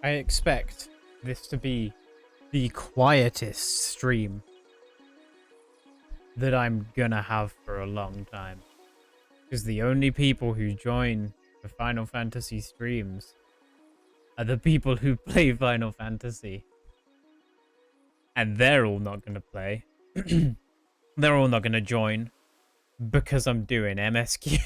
I expect this to be the quietest stream that I'm gonna have for a long time. Because the only people who join the Final Fantasy streams are the people who play Final Fantasy. And they're all not gonna play. They're all not gonna join because I'm doing MSQ.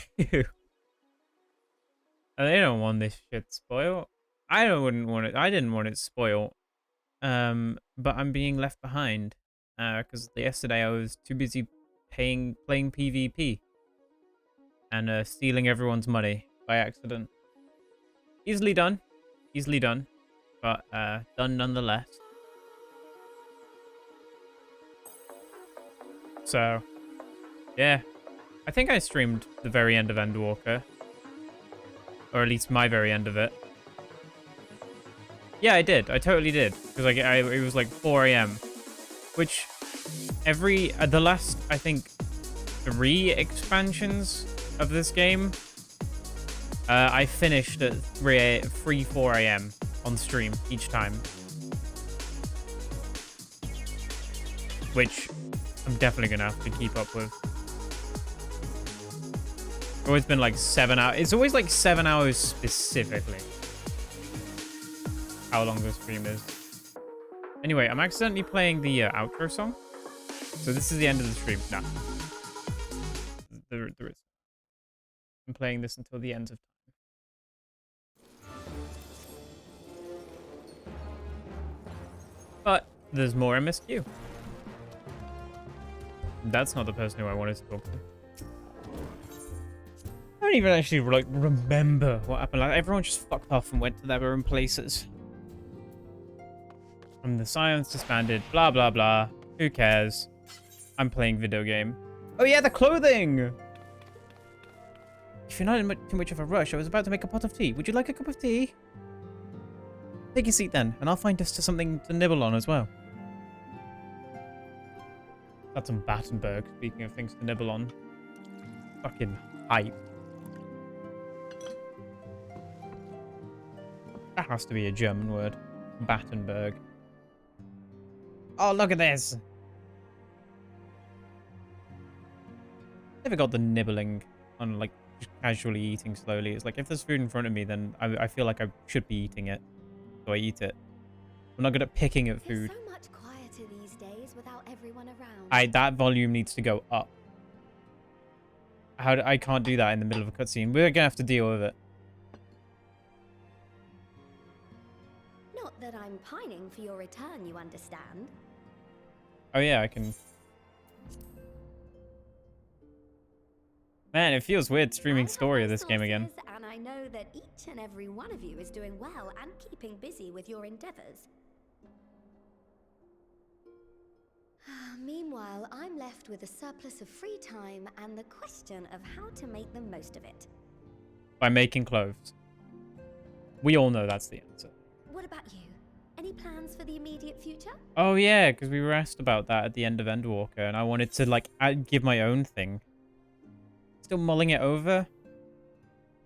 And they don't want this shit spoiled. Wouldn't want it. I didn't want it spoiled. But I'm being left behind. Because yesterday I was too busy playing PvP. And stealing everyone's money by accident. Easily done. Easily done. But done nonetheless. So, yeah. I think I streamed the very end of Endwalker. Or at least my very end of it. Yeah, I did. I totally did. Because it was like 4 a.m. Which, the last, I think, 3 expansions of this game, I finished at 4 a.m. on stream each time. Which I'm definitely going to have to keep up with. It's always been like 7 hours. It's always like 7 hours specifically. How long the stream is. Anyway, I'm accidentally playing the outro song. So this is the end of the stream. Nah. There is. I'm playing this until the end of time. But there's more MSQ. That's not the person who I wanted to talk to. I don't even actually like remember what happened. Like everyone just fucked off and went to their own places. And the science disbanded. Blah blah blah. Who cares? I'm playing video game. Oh yeah, the clothing. If you're not in too much of a rush, I was about to make a pot of tea. Would you like a cup of tea? Take a seat then, and I'll find us something to nibble on as well. That's some Battenberg, speaking of things to nibble on. Fucking hype. That has to be a German word. Battenberg. Oh, look at this! Never got the nibbling on, like, just casually eating slowly. It's like, if there's food in front of me, then I feel like I should be eating it. So I eat it. I'm not good at picking at food. It's so much quieter these days without everyone around. That volume needs to go up. I can't do that in the middle of a cutscene. We're gonna have to deal with it. Not that I'm pining for your return, you understand. Oh yeah, I can. Man, it feels weird streaming story of this game again. And I know that each and every one of you is doing well and keeping busy with your endeavors. Meanwhile, I'm left with a surplus of free time and the question of how to make the most of it. By making clothes. We all know that's the answer. What about you? Any plans for the immediate future? Oh yeah, because we were asked about that at the end of Endwalker, and I wanted to like give my own thing. Still mulling it over?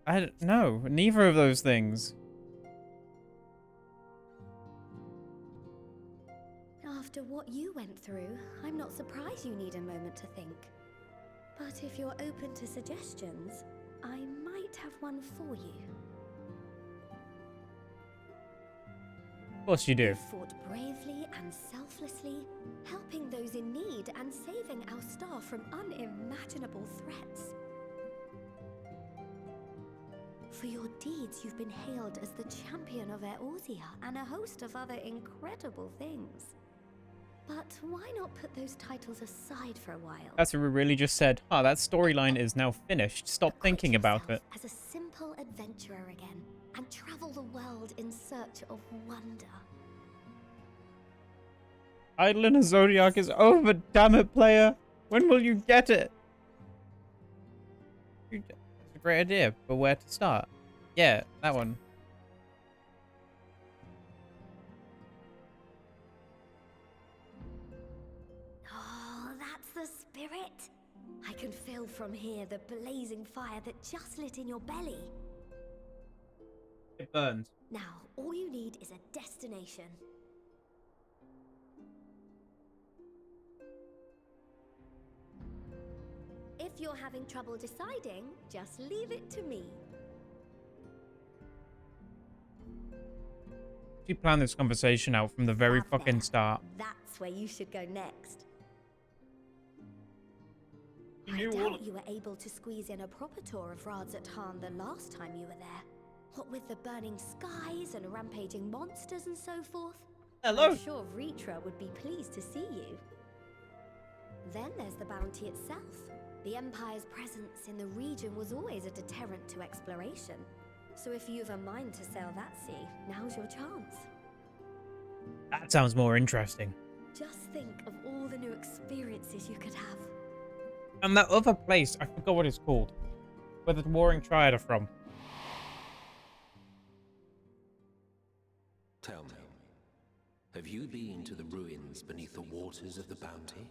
I don't know. Neither of those things. After what you went through, I'm not surprised you need a moment to think. But if you're open to suggestions, I might have one for you. Of course you do. You fought bravely and selflessly, helping those in need and saving our star from unimaginable threats. For your deeds, you've been hailed as the champion of Eorzea and a host of other incredible things. But why not put those titles aside for a while? That's what we really just said. Ah, that storyline is now finished. Stop thinking about it. As a simple adventurer again, and travel the world in search of wonder. Idle a Zodiac is over, damn it, player. When will you get it? It's a great idea, but where to start? Yeah, that one. Oh, that's the spirit. I can feel from here the blazing fire that just lit in your belly. It burns. Now, all you need is a destination. If you're having trouble deciding, just leave it to me. She planned this conversation out from the very Up fucking there. start. That's where you should go next. You I knew all doubt of- you were able to squeeze in a proper tour of Radzatan the last time you were there. What with the burning skies and rampaging monsters and so forth. Hello. I'm sure Ritra would be pleased to see you. Then there's the bounty itself. The Empire's presence in the region was always a deterrent to exploration. So if you've a mind to sail that sea, now's your chance. That sounds more interesting. Just think of all the new experiences you could have. And that other place, I forgot what it's called, where the Warring Triad are from. Tell me, have you been to the ruins beneath the waters of the bounty?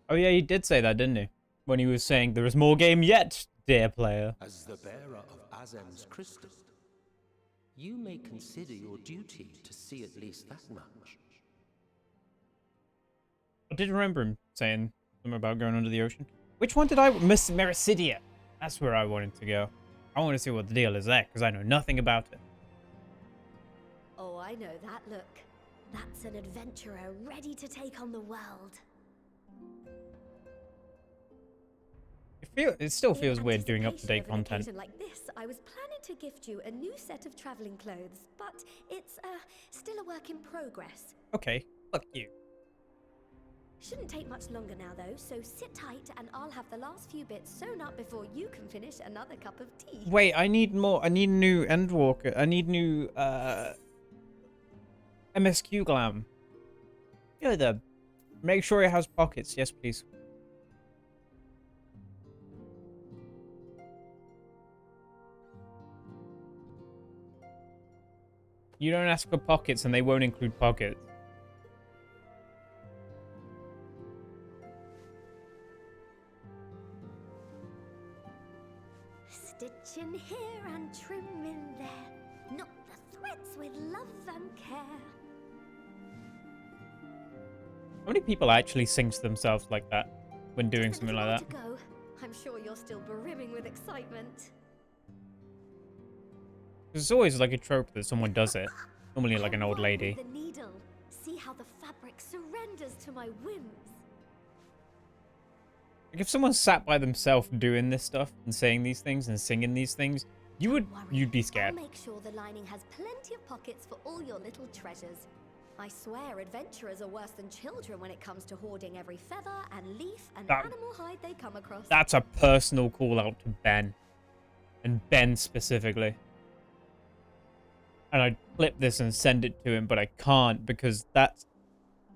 Oh yeah, he did say that, didn't he? When he was saying, there is more game yet, dear player. As the bearer of Azem's crystal, you may consider your duty to see at least that much. I did remember him saying something about going under the ocean. Which one did I miss? Mericidia. That's where I wanted to go. I want to see what the deal is there, because I know nothing about it. Oh, I know that look. That's an adventurer ready to take on the world. It still feels In weird doing anticipation up-to-date of an content. occasion like this, I was planning to gift you a new set of traveling clothes, but it's still a work in progress. Okay, fuck you. Shouldn't take much longer now though, so sit tight and I'll have the last few bits sewn up before you can finish another cup of tea. Wait, I need more. I need new Endwalker. I need new, MSQ glam. Yeah, the... Make sure it has pockets. Yes, please. You don't ask for pockets and they won't include pockets. Stitch in here and trim in there. Knot the threads with love and care. How many people actually sing to themselves like that when doing Just a something little like more that? to go. I'm sure you're still brimming with excitement. There's always like a trope that someone does it. Normally like an old Run lady. with the needle. See how the fabric surrenders to my whims. Like if someone sat by themselves doing this stuff and saying these things and singing these things, you'd be scared. I'll make sure the lining has plenty of pockets for all your little treasures. I swear adventurers are worse than children when it comes to hoarding every feather and leaf and animal hide they come across. That's a personal call out to Ben. And Ben specifically. And I'd clip this and send it to him, but I can't because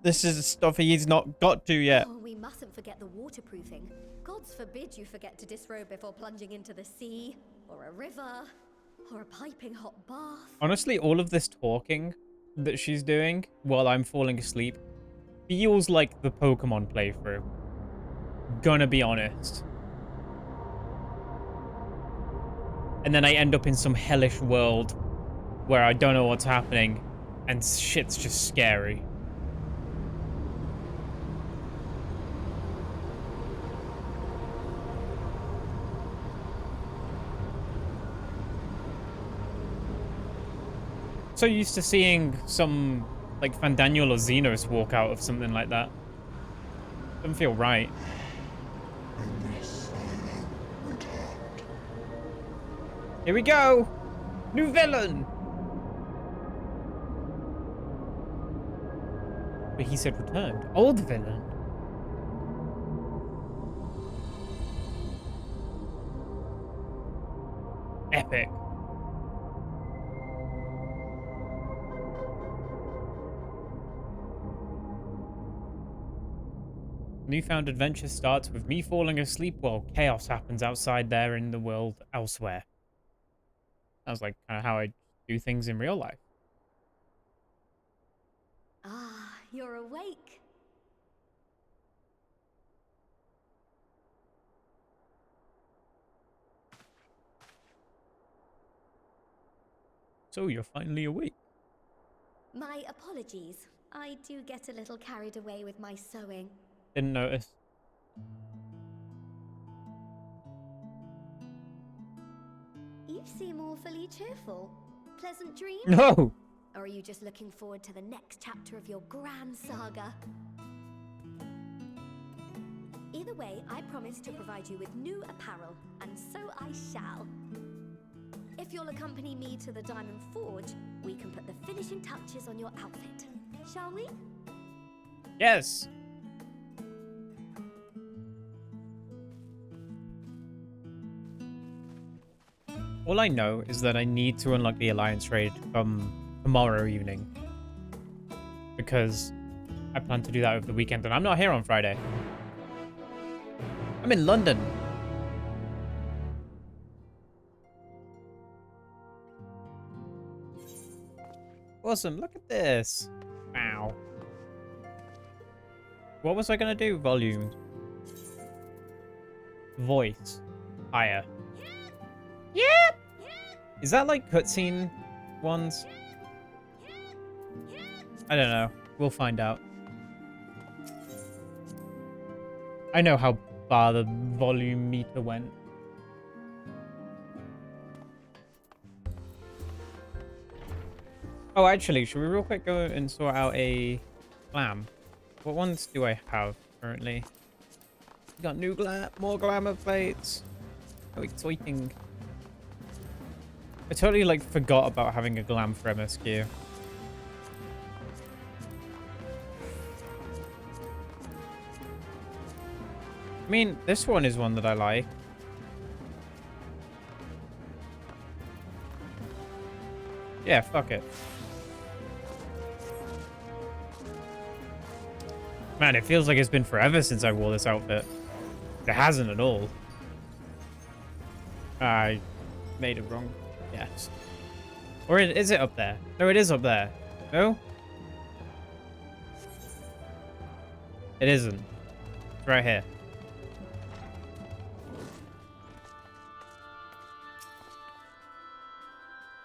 this is stuff he's not got to yet. Oh, we mustn't forget the waterproofing. Gods forbid you forget to disrobe before plunging into the sea, or a river, or a piping hot bath. Honestly, all of this talking that she's doing while I'm falling asleep feels like the Pokemon playthrough. Gonna be honest. And then I end up in some hellish world where I don't know what's happening and shit's just scary. So used to seeing some, like, Fandaniel or Xenos walk out of something like that. Doesn't feel right. Here we go! New villain! But he said returned. Old villain. Epic. Newfound adventure starts with me falling asleep while chaos happens outside there in the world elsewhere. Sounds like kind of how I do things in real life. Ah, you're awake. So you're finally awake. My apologies. I do get a little carried away with my sewing. Didn't notice. You seem awfully cheerful. Pleasant dream? No! Or are you just looking forward to the next chapter of your grand saga? Either way, I promise to provide you with new apparel, and so I shall. If you'll accompany me to the Diamond Forge, we can put the finishing touches on your outfit. Shall we? Yes! All I know is that I need to unlock the Alliance raid tomorrow evening. Because I plan to do that over the weekend, and I'm not here on Friday. I'm in London. Awesome, look at this. Wow. What was I gonna do? Volume. Voice. Higher. Yep! Is that like cutscene ones? I don't know. We'll find out. I know how far the volume meter went. Oh, actually, should we real quick go and sort out a glam? What ones do I have currently? We got new more glamour plates. Oh, exciting. I totally, like, forgot about having a glam for MSQ. I mean, this one is one that I like. Yeah, fuck it. Man, it feels like it's been forever since I wore this outfit. It hasn't at all. I made it wrong. Yes. Or is it up there? No, it is up there. No? It isn't. It's right here.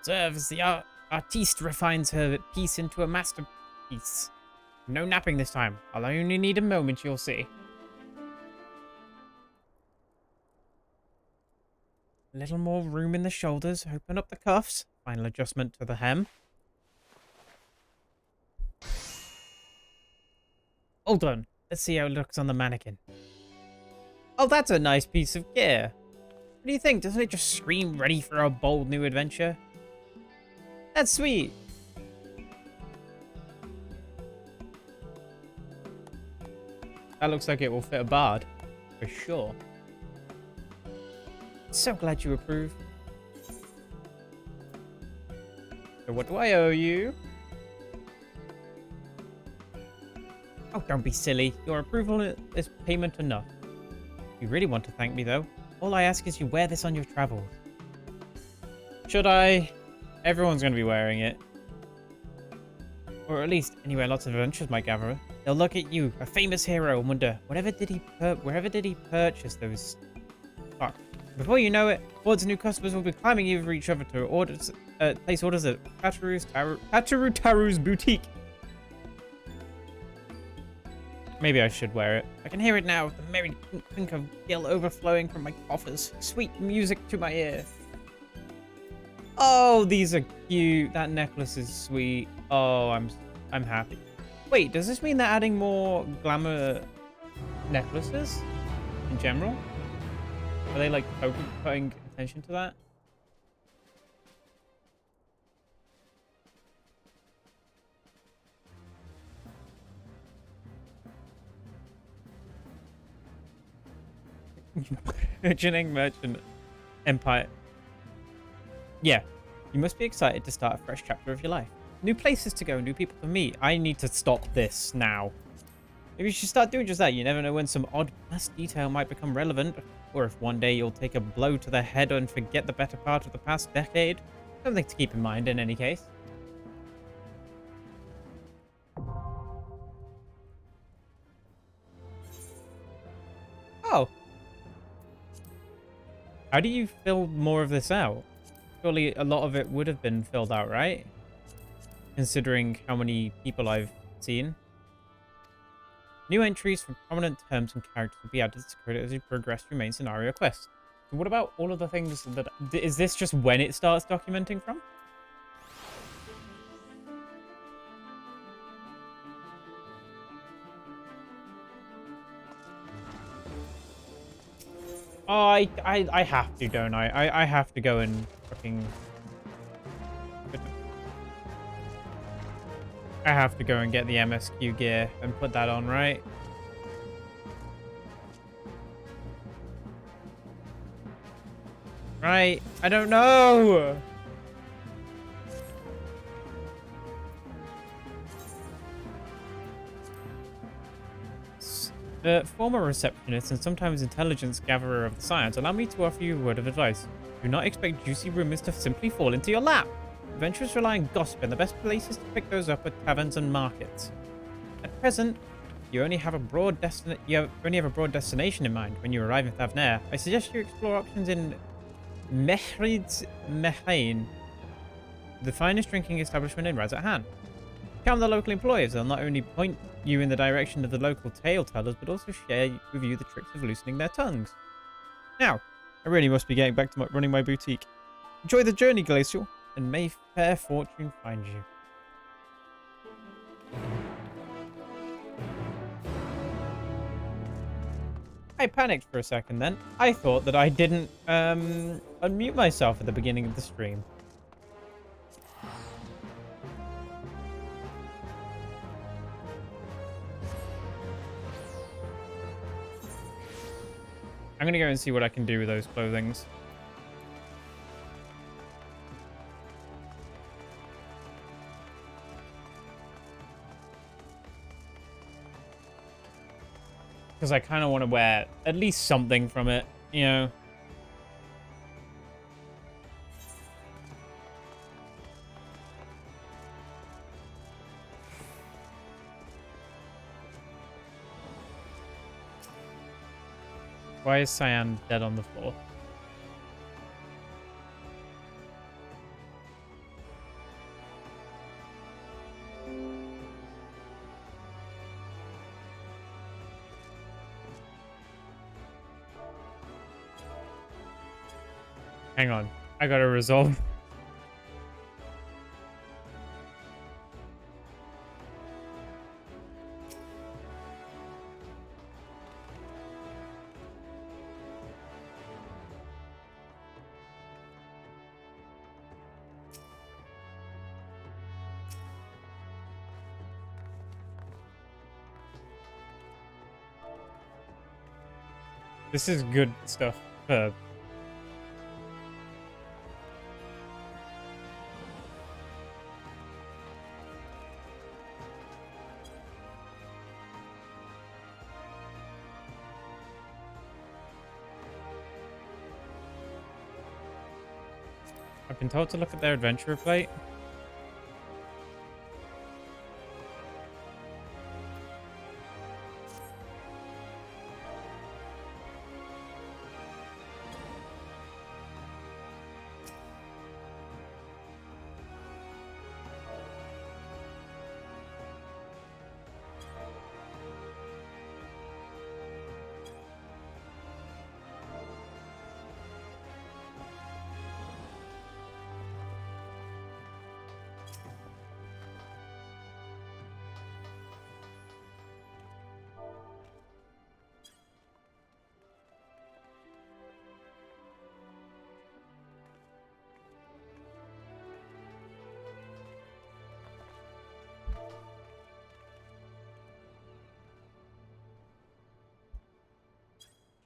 Observes the artiste refines her piece into a masterpiece. No napping this time. I'll only need a moment, you'll see. A little more room in the shoulders. Open up the cuffs. Final adjustment to the hem. All done. Let's see how it looks on the mannequin. Oh, that's a nice piece of gear. What do you think? Doesn't it just scream ready for a bold new adventure? That's sweet. That looks like it will fit a bard. For sure. So glad you approve. So what do I owe you? Oh, don't be silly. Your approval is payment enough. If you really want to thank me, though, all I ask is you wear this on your travels. Should I? Everyone's going to be wearing it. Or at least anywhere lots of adventures might gather. They'll look at you, a famous hero, and wonder, wherever did he purchase those? Fuck. Before you know it, hordes of new customers will be climbing over each other to place orders at Taru's boutique. Maybe I should wear it. I can hear it now, the merry clink of gil overflowing from my coffers. Sweet music to my ear. Oh, these are cute. That necklace is sweet. Oh, I'm happy. Wait, does this mean they're adding more glamour necklaces in general? Are they like putting attention to that? Burgeoning merchant empire. Yeah, you must be excited to start a fresh chapter of your life. New places to go, new people to meet. I need to stop this now. Maybe you should start doing just that. You never know when some odd past detail might become relevant, or if one day you'll take a blow to the head and forget the better part of the past decade. Something to keep in mind in any case. Oh. How do you fill more of this out? surely a lot of it would have been filled out, right? Considering how many people I've seen. New entries from prominent terms and characters will be added to the code as you progress through main scenario quests. So what about all of the things that... Is this just when it starts documenting from? Oh, I have to, don't I? I have to go and fucking... I have to go and get the MSQ gear and put that on, right? Right? I don't know! The former receptionist and sometimes intelligence gatherer of the science, allow me to offer you a word of advice. Do not expect juicy rumors to simply fall into your lap. Adventurers rely on gossip, and the best places to pick those up are taverns and markets. At present, you only have a broad destination in mind when you arrive in Thavnair. I suggest you explore options in Mehrid's Mehain, the finest drinking establishment in Razat-Han. Count the local employers. They'll not only point you in the direction of the local tale tellers, but also share with you the tricks of loosening their tongues. Now, I really must be getting back to running my boutique. Enjoy the journey, Glacial, and may fair fortune find you. I panicked for a second then. I thought that I didn't unmute myself at the beginning of the stream. I'm gonna go and see what I can do with those clothings. Because I kind of want to wear at least something from it, you know. Why is Cyan dead on the floor? Hang on. I gotta resolve. This is good stuff. I've been told to look at their adventurer plate.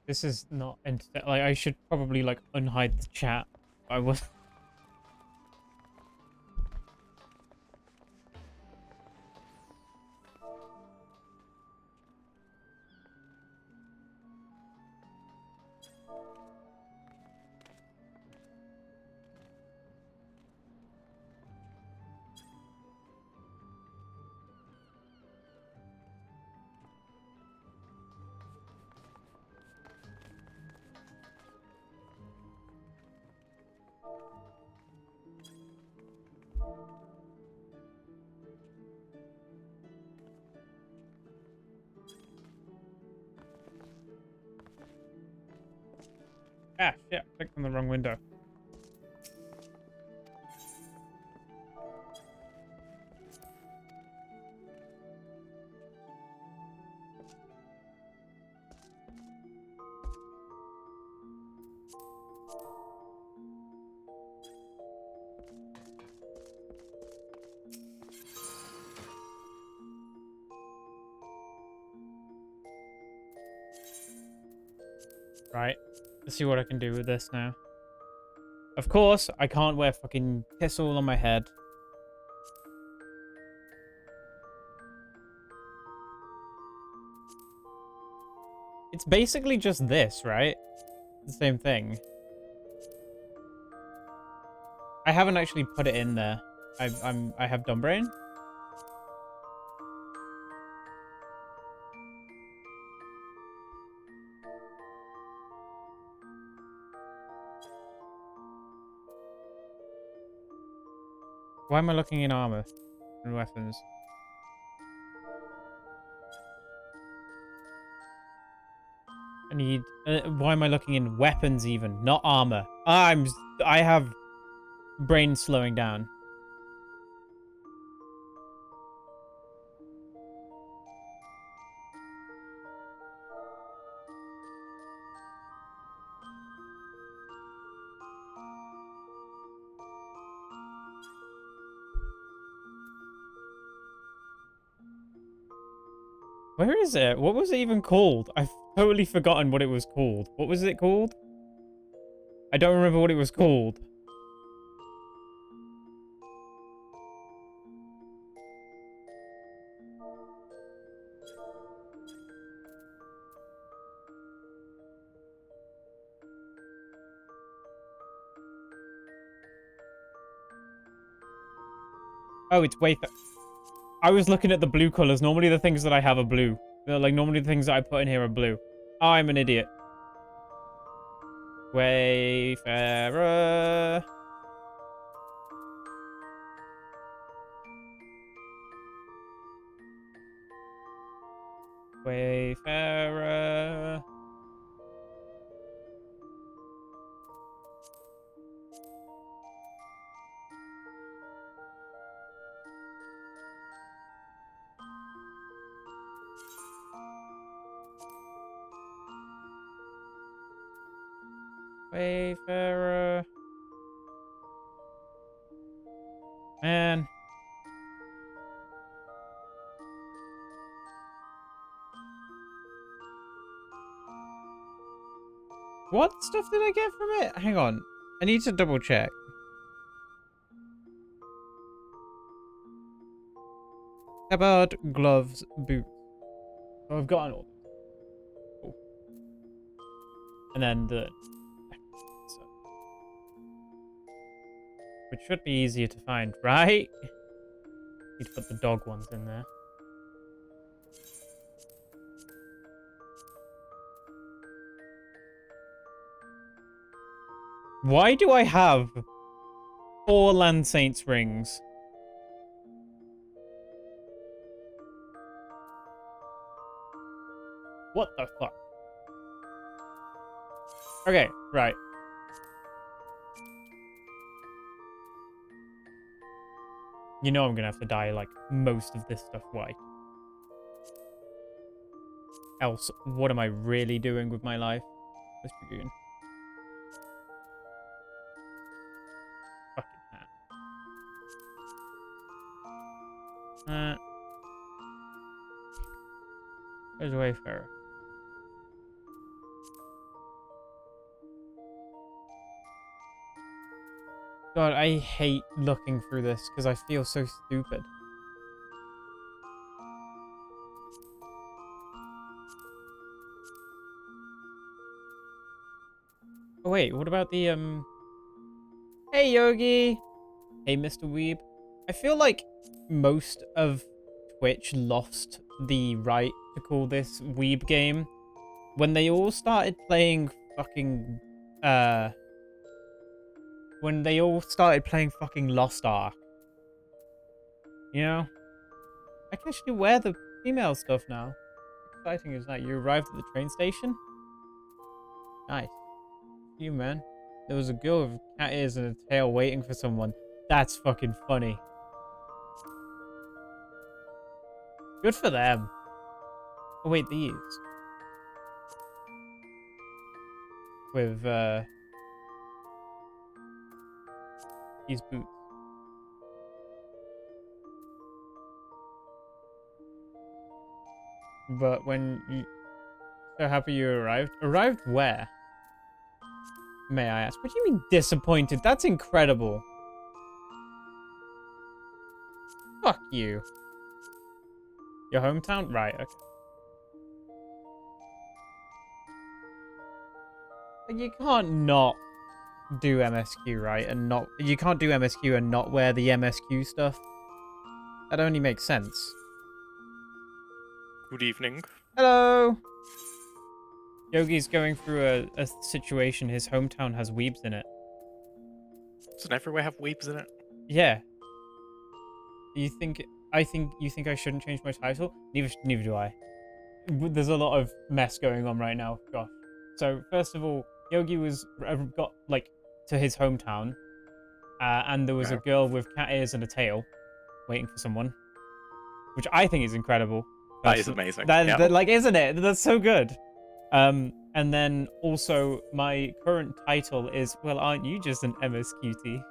This is not like I should probably like unhide the chat. I was. Ah, shit. I clicked on the wrong window. Right. Let's see what I can do with this now. Of course, I can't wear fucking piss all on my head. It's basically just this, right? The same thing. I haven't actually put it in there. I have dumb brain. Why am I looking in armor and weapons? I need. Why am I looking in weapons even, not armor? I have brain slowing down. Where is it? What was it even called? I've totally forgotten what it was called. What was it called? I don't remember what it was called. Oh, it's Wayfair. I was looking at the blue colors. Normally the things that I have are blue. Like, normally the things that I put in here are blue. Oh, I'm an idiot. Wayfarer. Wayfarer. Wayfarer. Man. What stuff did I get from it? Hang on. I need to double check. Tabard, gloves, boots. Oh, I've gotten all. Cool. And then the... which should be easier to find, right? Need to put the dog ones in there. Why do I have 4 Land Saints rings? What the fuck? Okay, right. You know I'm gonna have to dye, like, most of this stuff white. Else, what am I really doing with my life? This Dragoon. Fucking hat. There's Wayfarer. God, I hate looking through this because I feel so stupid. Oh wait, what about the Hey Yogi! Hey Mr. Weeb. I feel like most of Twitch lost the right to call this Weeb game when they all started playing fucking when they all started playing fucking Lost Ark. You know? I can actually wear the female stuff now. How exciting is that? You arrived at the train station? Nice. you, man. There was a girl with cat ears and a tail waiting for someone. That's fucking funny. Good for them. Oh, wait, these. With, these boots. But when you... So happy you arrived. Arrived where? May I ask? What do you mean disappointed? That's incredible. Fuck you. Your hometown? Right, okay. You can't not do MSQ, right? And not... You can't do MSQ and not wear the MSQ stuff. That only makes sense. Good evening. Hello! Yogi's going through a situation. His hometown has weebs in it. Doesn't everywhere have weebs in it? Yeah. You think... You think I shouldn't change my title? Neither do I. There's a lot of mess going on right now. Gosh. So, first of all, Yogi got, like, to his hometown. And there was a girl with cat ears and a tail waiting for someone. Which I think is incredible. That is amazing. That, like, isn't it? That's so good. And then also my current title is, well, aren't you just an MSQT?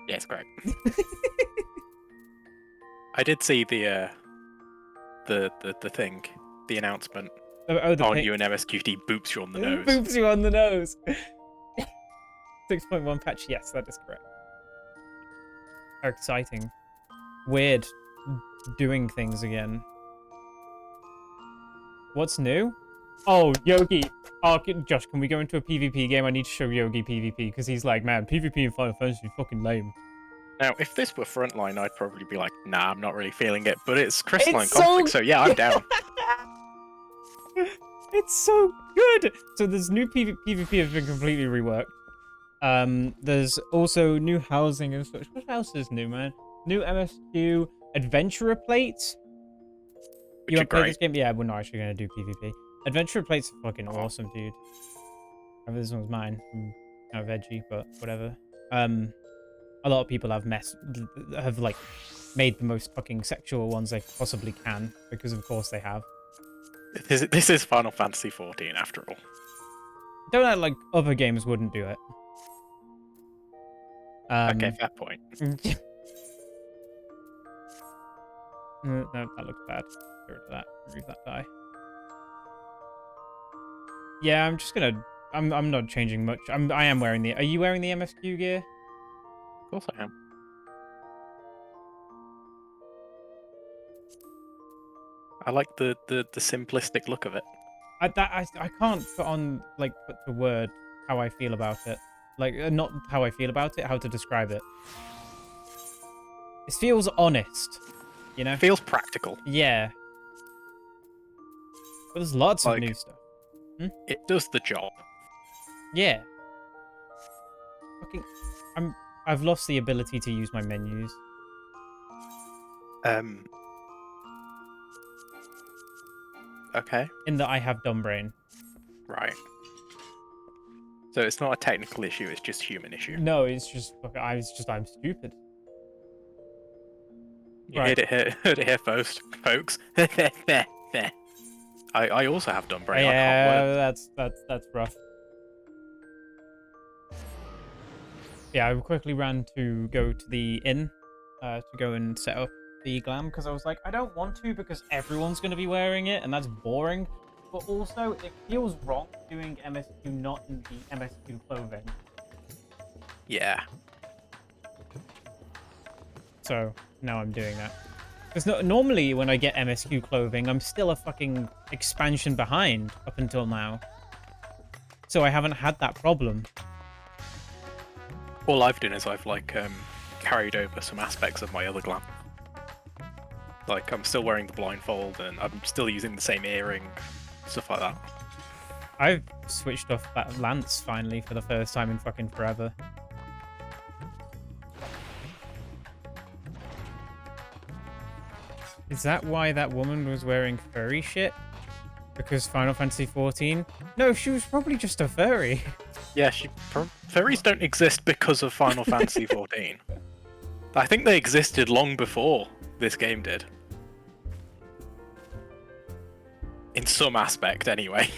Yeah, it's great. I did see the thing, the announcement. The you and MSQT boops you on the nose. Boops you on the nose. 6.1 patch, yes, that is correct. How exciting. Weird doing things again. What's new? Oh, Yogi. Oh, Josh, can we go into a PvP game? I need to show Yogi PvP because he's like, man, PvP in Final Fantasy is fucking lame. Now, if this were Frontline, I'd probably be like, nah, I'm not really feeling it. But it's Crystalline It's Conflict, so yeah, I'm down. It's so good. So there's new PvP has been completely reworked. There's also new housing and such. What else is new, man? New MSQ Adventurer plates. You want to play this game? Yeah, we're not actually going to do PvP. Adventurer plates are fucking awesome, dude. This one's mine. I'm kind of edgy, but whatever. A lot of people have like made the most fucking sexual ones they possibly can because of course they have. This is Final Fantasy XIV after all. Don't act like other games wouldn't do it. Okay, fair point. No, that looks bad. Get rid of that. Remove that die. Yeah, I'm just gonna. I'm not changing much. I am wearing the. Are you wearing the MSQ gear? Of course I am. I like the simplistic look of it. I can't put to word how I feel about it. Like not how I feel about it, how to describe it. It feels honest, you know. Feels practical. Yeah. But there's lots of new stuff. It does the job. Yeah. Fucking, I've lost the ability to use my menus. Okay. In that I have dumb brain. Right. So it's not a technical issue, it's just a human issue. No, it's just I'm stupid. You heard it here first, folks. I also have dumb brain. Yeah, that's rough. Yeah, I quickly ran to go to the inn to go and set up the glam because I was like, I don't want to because everyone's going to be wearing it and that's boring. But also, it feels wrong doing MSQ not in the MSQ clothing. Yeah. So now I'm doing that. Because normally when I get MSQ clothing, I'm still a fucking expansion behind up until now. So I haven't had that problem. All I've done is I've carried over some aspects of my other glam. Like I'm still wearing the blindfold and I'm still using the same earring, stuff like that. I've switched off that lance finally for the first time in fucking forever. Is that why that woman was wearing furry shit? Because Final Fantasy 14? No, she was probably just a furry. Yeah, furries don't exist because of Final Fantasy 14. I think they existed long before this game did. In some aspect, anyway.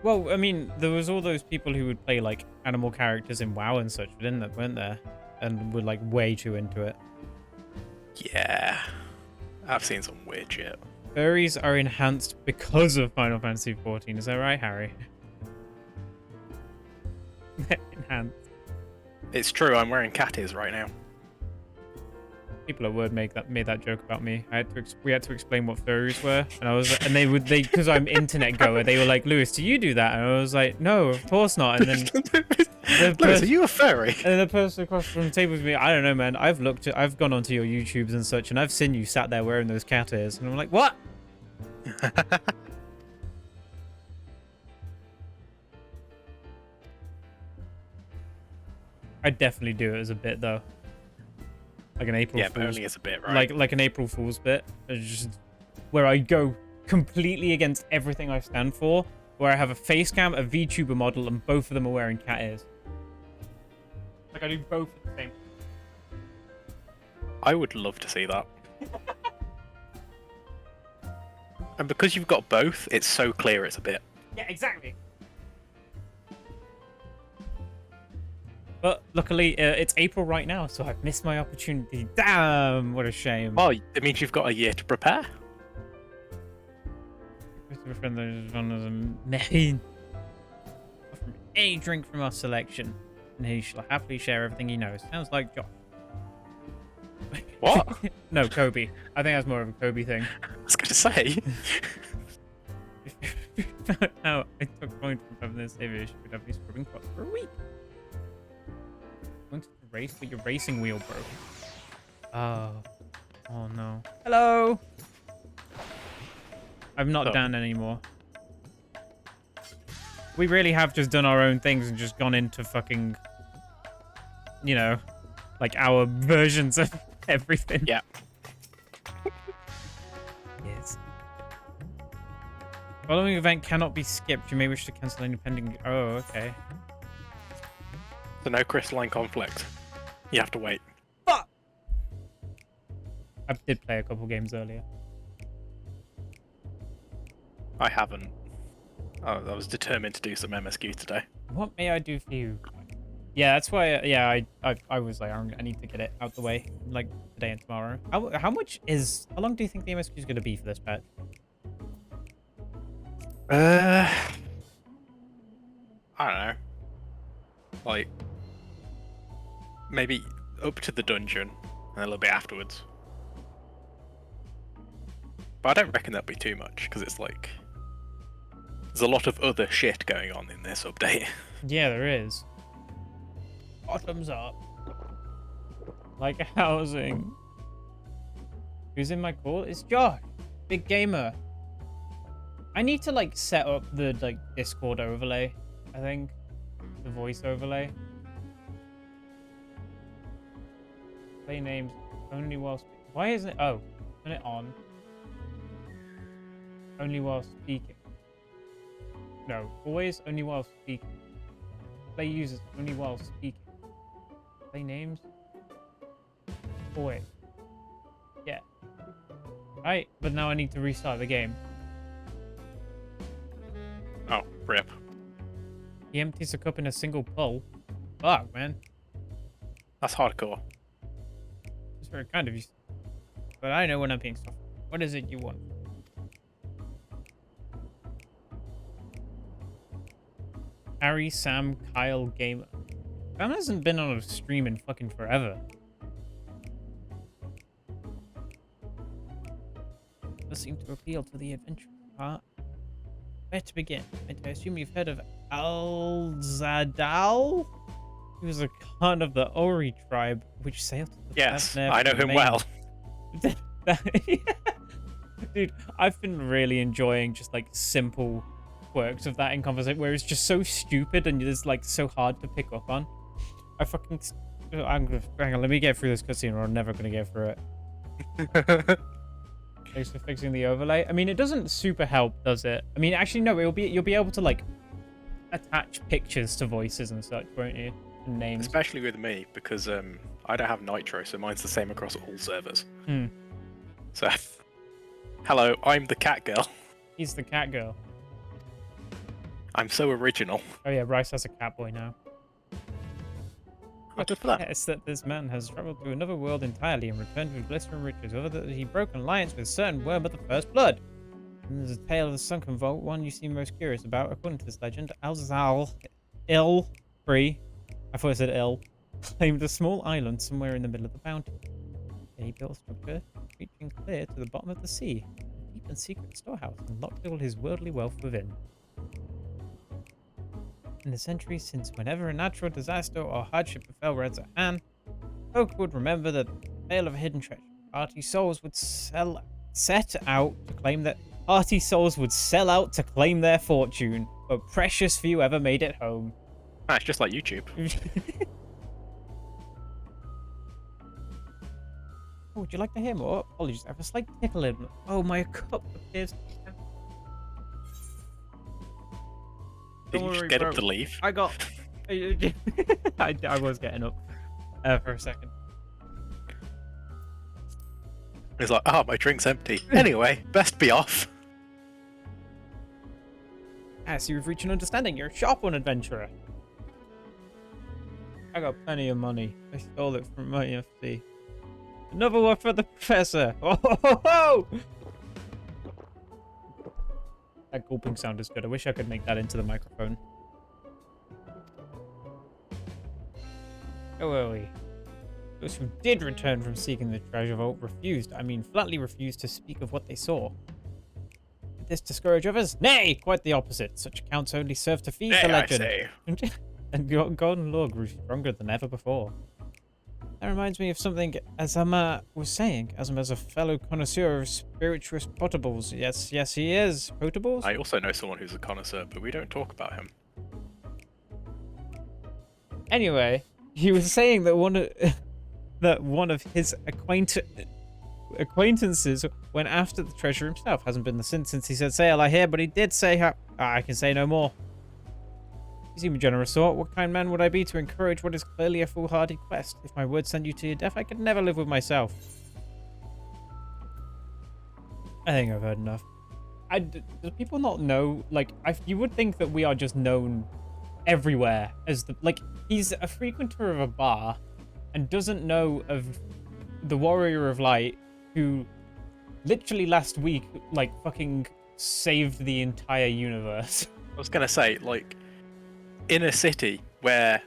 Well, I mean, there was all those people who would play, like, animal characters in WoW and such, weren't there? And were, like, way too into it. Yeah. I've seen some weird shit. Furries are enhanced because of Final Fantasy 14. Is that right, Harry? Enhanced. It's true, I'm wearing cat ears right now. People at Word made that joke about me. We had to explain what furries were, and they because I'm internet goer, they were like, "Lewis, do you do that?" And I was like, "No, of course not." And then Lewis, are you a furry? And then the person across from the table with me, I don't know, man. I've gone onto your YouTubes and such, and I've seen you sat there wearing those cat ears, and I'm like, what? I'd definitely do it as a bit though. Like an April Fool's. But only as a bit, right? Like an April Fool's bit. It's just where I go completely against everything I stand for. Where I have a face cam, a VTuber model, and both of them are wearing cat ears. Like I do both at the same time. I would love to see that. And because you've got both, it's so clear it's a bit. Yeah, exactly. But luckily, it's April right now, so I've missed my opportunity. Damn, what a shame. Oh, it means you've got a year to prepare. Christopher friend is one of them. From a drink from our selection, and he shall happily share everything he knows. Sounds like Josh. What? No, Kobe. I think that's more of a Kobe thing. I was going to say. How I took point from having this savage would have me scrubbing quads for a week. Going to the race, but your racing wheel broke. Oh no. Hello. I'm not Dan anymore. We really have just done our own things and just gone into fucking, you know, like our versions of everything. Yeah. Yes. Following event cannot be skipped. You may wish to cancel any pending. Oh, okay. So no crystalline conflict. You have to wait. Fuck! I did play a couple games earlier. I haven't. I was determined to do some MSQutie today. What may I do for you? Yeah, that's why. I was like, I need to get it out the way, like today and tomorrow. How long do you think the MSQ is going to be for this patch? I don't know. Like, maybe up to the dungeon and a little bit afterwards. But I don't reckon that'll be too much, because it's like... There's a lot of other shit going on in this update. Yeah, there is. Bottoms up. Like housing. Who's in my call? It's Josh. Big gamer. I need to like set up the like Discord overlay, I think. The voice overlay. Play names only while why isn't it? Oh, turn it on. Only while speaking. No, always only while speaking. Play users only while speaking. Play names. Always. Yeah. Right, but now I need to restart the game. Oh, rip. He empties a cup in a single pull. Fuck, man. That's hardcore. It's very kind of you. But I know when I'm being soft. What is it you want? Harry, Sam, Kyle, Gamer. Sam hasn't been on a stream in fucking forever. Does seem to appeal to the adventure part. Where to begin? I assume you've heard of Al-Zadal? He was a Khan of the Ori tribe, which sailed to the Yes, Fafnir I know him domain. well. Dude, I've been really enjoying just like simple quirks of that in conversation where it's just so stupid and it's like so hard to pick up on. Hang on, let me get through this cutscene or I'm never gonna get through it. Thanks for fixing the overlay. I mean, it doesn't super help, does it? I mean, actually, no. You'll be able to like attach pictures to voices and such, won't you? And names. Especially with me, because I don't have Nitro, so mine's the same across all servers. Hmm. So, hello, I'm the cat girl. He's the cat girl. I'm so original. Oh yeah, Rice has a cat boy now. Oh, good for that. It's that this man has traveled to another world entirely and returned with glittering riches. Over that he broke an alliance with a certain worm of the first blood. And there's a tale of the sunken vault, one you seem most curious about. According to this legend, Alzal Free, I thought it said ill, claimed a small island somewhere in the middle of the bounty. Then he built a structure reaching clear to the bottom of the sea, a deep and secret storehouse, and locked all his worldly wealth within. In the centuries since, whenever a natural disaster or hardship befell Red's hand, folk would remember the tale of a hidden treasure. Hearty souls would sell out to claim their fortune, but precious few ever made it home. Ah, it's just like YouTube. Oh, would you like to hear more? Apologies, I have a slight tickle in. Oh, my cup appears. Did you just get up to leave? I got. I was getting up for a second. He's like, oh, my drink's empty. Anyway, best be off. As you've reached an understanding, you're a sharp one, adventurer. I got plenty of money. I stole it from my FC. Another one for the professor. Oh, ho, ho! That gulping sound is good. I wish I could make that into the microphone. Where were we? Those who did return from seeking the treasure vault flatly refused to speak of what they saw. Did this discourage others? Nay, quite the opposite. Such accounts only serve to feed the legend. I say. And golden lore grew stronger than ever before. That reminds me of something Azama was saying. Azama's a fellow connoisseur of spirituous potables. Yes, he is. Potables? I also know someone who's a connoisseur, but we don't talk about him. Anyway, he was saying that one of his acquaintances went after the treasure himself. Hasn't been since he said sail, I hear, but he did say I can say no more. You seem a generous sort. What kind of man would I be to encourage what is clearly a foolhardy quest? If my words send you to your death, I could never live with myself. I think I've heard enough. Do people not know? Like, you would think that we are just known everywhere as he's a frequenter of a bar and doesn't know of the Warrior of Light who literally last week, fucking saved the entire universe. I was gonna say, in a city where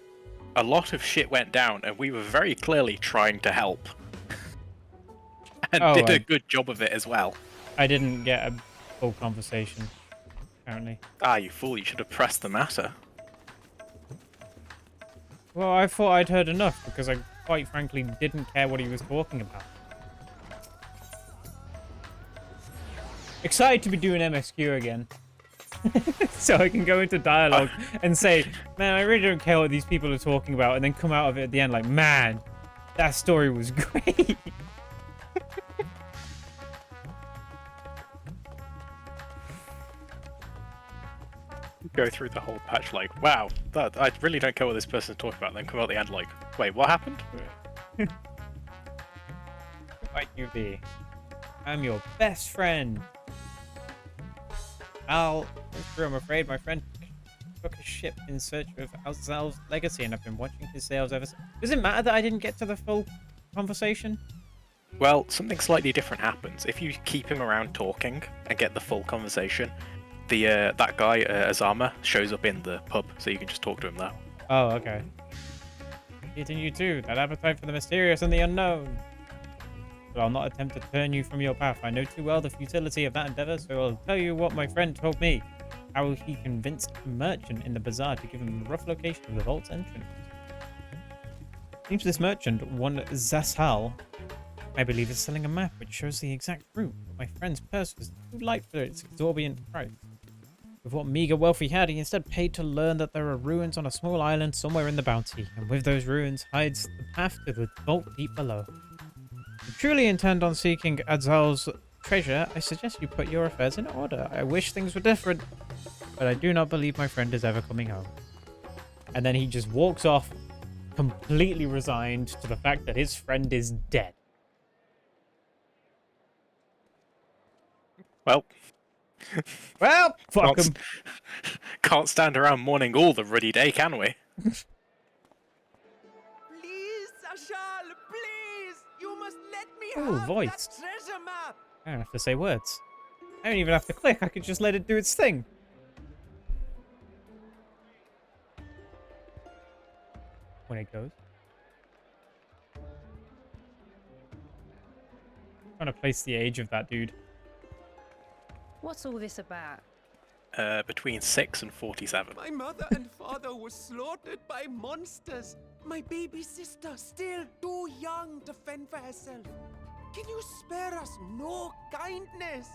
a lot of shit went down and we were very clearly trying to help. And did a good job of it as well. I didn't get a full conversation, apparently. Ah, you fool, you should have pressed the matter. Well, I thought I'd heard enough because I quite frankly didn't care what he was talking about. Excited to be doing MSQ again. So I can go into dialogue and say, man, I really don't care what these people are talking about, and then come out of it at the end like, man, that story was great. Go through the whole patch like, wow, I really don't care what this person's talking about, then come out at the end like, wait, what happened? Might you be? I'm your best friend. I'm afraid my friend took a ship in search of Alzal's legacy, and I've been watching his sails ever since. Does it matter that I didn't get to the full conversation? Well, something slightly different happens. If you keep him around talking and get the full conversation, that guy, Azama, shows up in the pub, so you can just talk to him there. Oh, okay. Eating you too, that appetite for the mysterious and the unknown. But I'll not attempt to turn you from your path. I know too well the futility of that endeavor, so I'll tell you what my friend told me. How he convinced a merchant in the bazaar to give him the rough location of the vault's entrance. Seems this merchant, one Zasal, I believe, is selling a map which shows the exact route. My friend's purse was too light for its exorbitant price. With what meager wealth he had, he instead paid to learn that there are ruins on a small island somewhere in the bounty, and with those ruins hides the path to the vault deep below. If you truly intend on seeking Adzal's treasure, I suggest you put your affairs in order. I wish things were different, but I do not believe my friend is ever coming home. And then he just walks off, completely resigned to the fact that his friend is dead. Well, Fuck him. Can't stand around mourning all the ruddy day, can we? Please, Ashal, please! You must let me Ooh, have voiced. that treasure map! I don't have to say words. I don't even have to click. I could just let it do its thing. When it goes. I'm trying to place the age of that dude. What's all this about? Between 6 and 47. My mother and father were slaughtered by monsters. My baby sister, still too young to fend for herself. Can you spare us no kindness?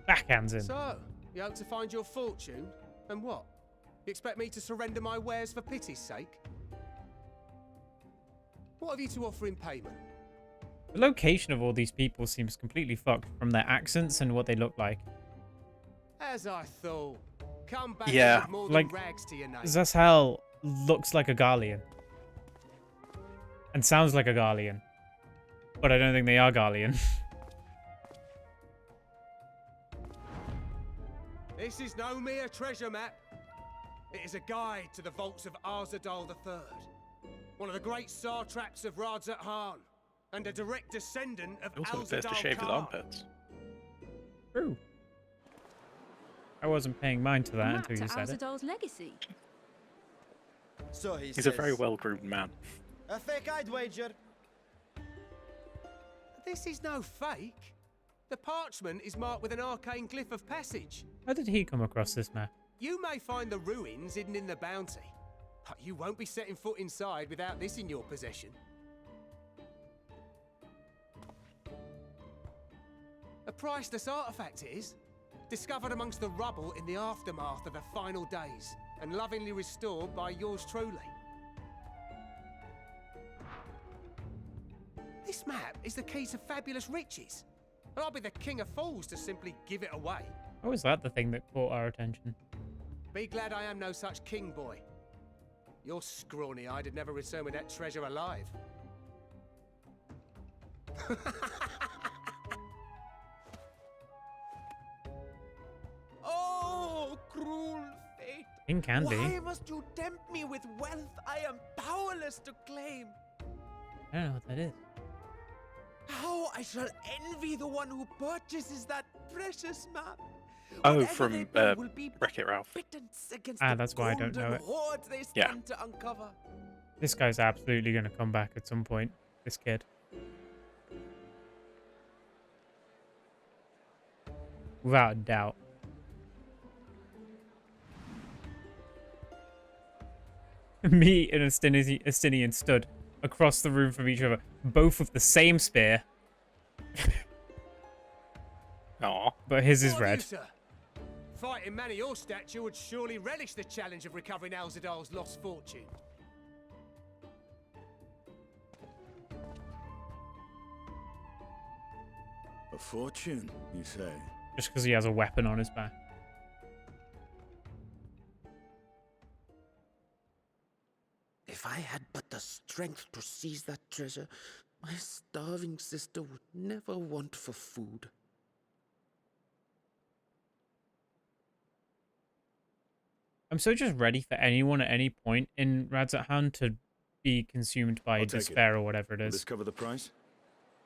Backhands him. So, you hope to find your fortune? And what? You expect me to surrender my wares for pity's sake? What have you to offer in payment? The location of all these people seems completely fucked from their accents and what they look like. As I thought. Come back Yeah, with more like, than rags to your name. Zasshal looks like a Garlean. And sounds like a Garlean. But I don't think they are Garlean. This is no mere treasure map. It is a guide to the vaults of Arzadal III, one of the great satraps of Radzat Han, and a direct descendant of He also appears to Alzadal shave his Khan. armpits. True. I wasn't paying mind to that Map until you to said it. Alzadal's legacy. So He's a very well-groomed man. A fake I'd wager. This is no fake. The parchment is marked with an arcane glyph of passage. How did he come across this map? You may find the ruins hidden in the bounty, but you won't be setting foot inside without this in your possession. A priceless artifact it is, discovered amongst the rubble in the aftermath of the final days, and lovingly restored by yours truly. This map is the key to fabulous riches, and I'll be the king of fools to simply give it away. How was that the thing that caught our attention? Be glad I am no such king boy. Your scrawny-eyed would never return with that treasure alive. Oh, cruel fate! King can be. Why must you tempt me with wealth I am powerless to claim? I don't know what that is. How I shall envy the one who purchases that precious map. Oh, Whatever from they bring will be Wreck-It Ralph. pittance against Ah, the that's why I don't know golden it. hoard they Yeah. stand to uncover. This guy's absolutely going to come back at some point. This kid. Without a doubt. Me and Astinian stood across the room from each other, both with the same spear, Aw. but his is What of you, red. sir? Fighting man of your stature would surely relish the challenge of recovering Alzadal's lost fortune. A fortune, you say? Just because he has a weapon on his back. If I had but the strength to seize that treasure, my starving sister would never want for food. I'm so just ready for anyone at any point in Radzat Han to be consumed by I'll take it. despair or whatever it Will is. this cover the price?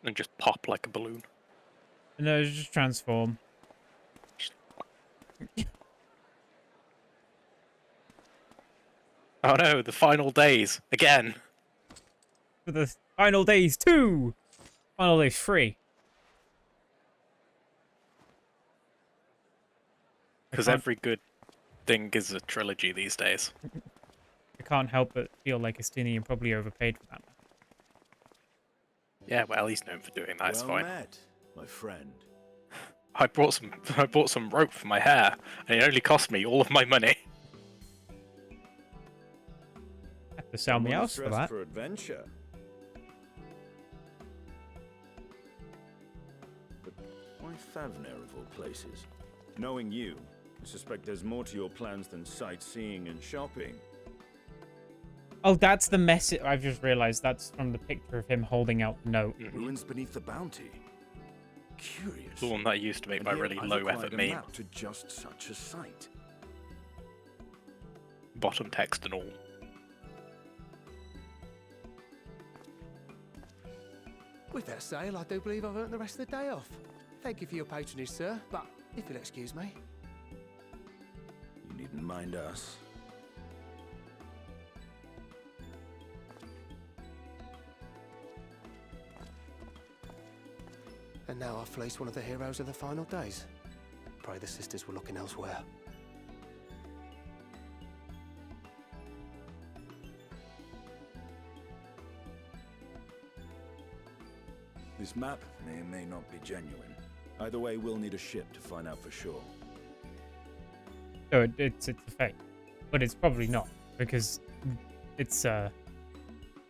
And just pop like a balloon. No, just transform. Oh no, the final days. Again. For the final days 2! Final days 3. Because every good thing is a trilogy these days. I can't help but feel like Astinian probably overpaid for that. Yeah, well, he's known for doing that. It's well fine. met, my friend. I bought some rope for my hair, and it only cost me all of my money. Have to sell me Someone else for dressed that. For adventure. Why Favner of all places? Knowing you, I suspect there's more to your plans than sightseeing and shopping. Oh, that's the message. I've just realized that's from the picture of him holding out the note. Ruins beneath the bounty. Curious. The one that I used to make my really low effort meme. Map to just such a site. Bottom text and all. With that sale, I do believe I've earned the rest of the day off. Thank you for your patronage, sir, but if you'll excuse me. You needn't mind us. And now I've fleeced one of the heroes of the final days. Pray the sisters were looking elsewhere. This map may or may not be genuine. Either way, we'll need a ship to find out for sure. So it's a fake, but it's probably not because it's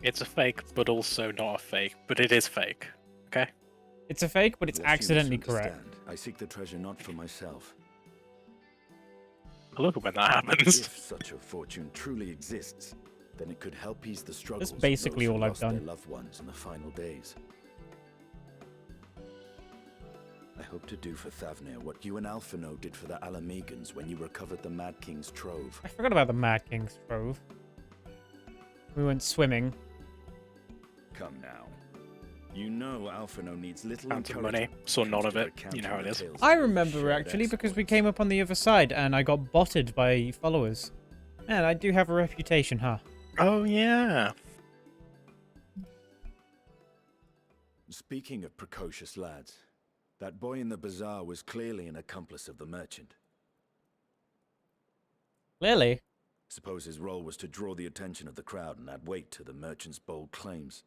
It's a fake, but also not a fake. But it is fake. Okay. It's a fake, but it's Lest you accidentally correct. misunderstand, I seek the treasure not for myself. I love it when that happens. If such a fortune truly exists, then it could help ease the struggles of basically those who all I've lost their done. loved ones in the final days. I hope to do for Thavnir what you and Alphino did for the Alamegans when you recovered the Mad King's trove. I forgot about the Mad King's Trove. We went swimming. Come now. You know Alphino needs little Found money, encouragement saw when it none comes of to it. recounting You know how it the is. tales I of your remember shared actually because we exploits. came up on the other side and I got botted by followers. Man, I do have a reputation, huh? Oh yeah. Speaking of precocious lads, that boy in the bazaar was clearly an accomplice of the merchant. Clearly. Suppose his role was to draw the attention of the crowd and add weight to the merchant's bold claims.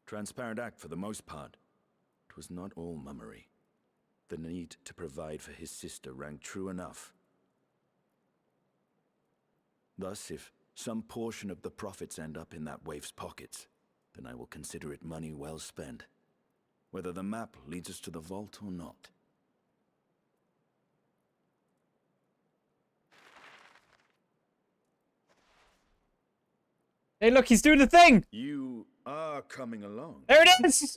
Transparent act for the most part. It was not all mummery. The need to provide for his sister rang true enough. Thus, if some portion of the profits end up in that waif's pockets, then I will consider it money well spent, whether the map leads us to the vault or not. Hey, look, he's doing the thing! You are coming along. There it is!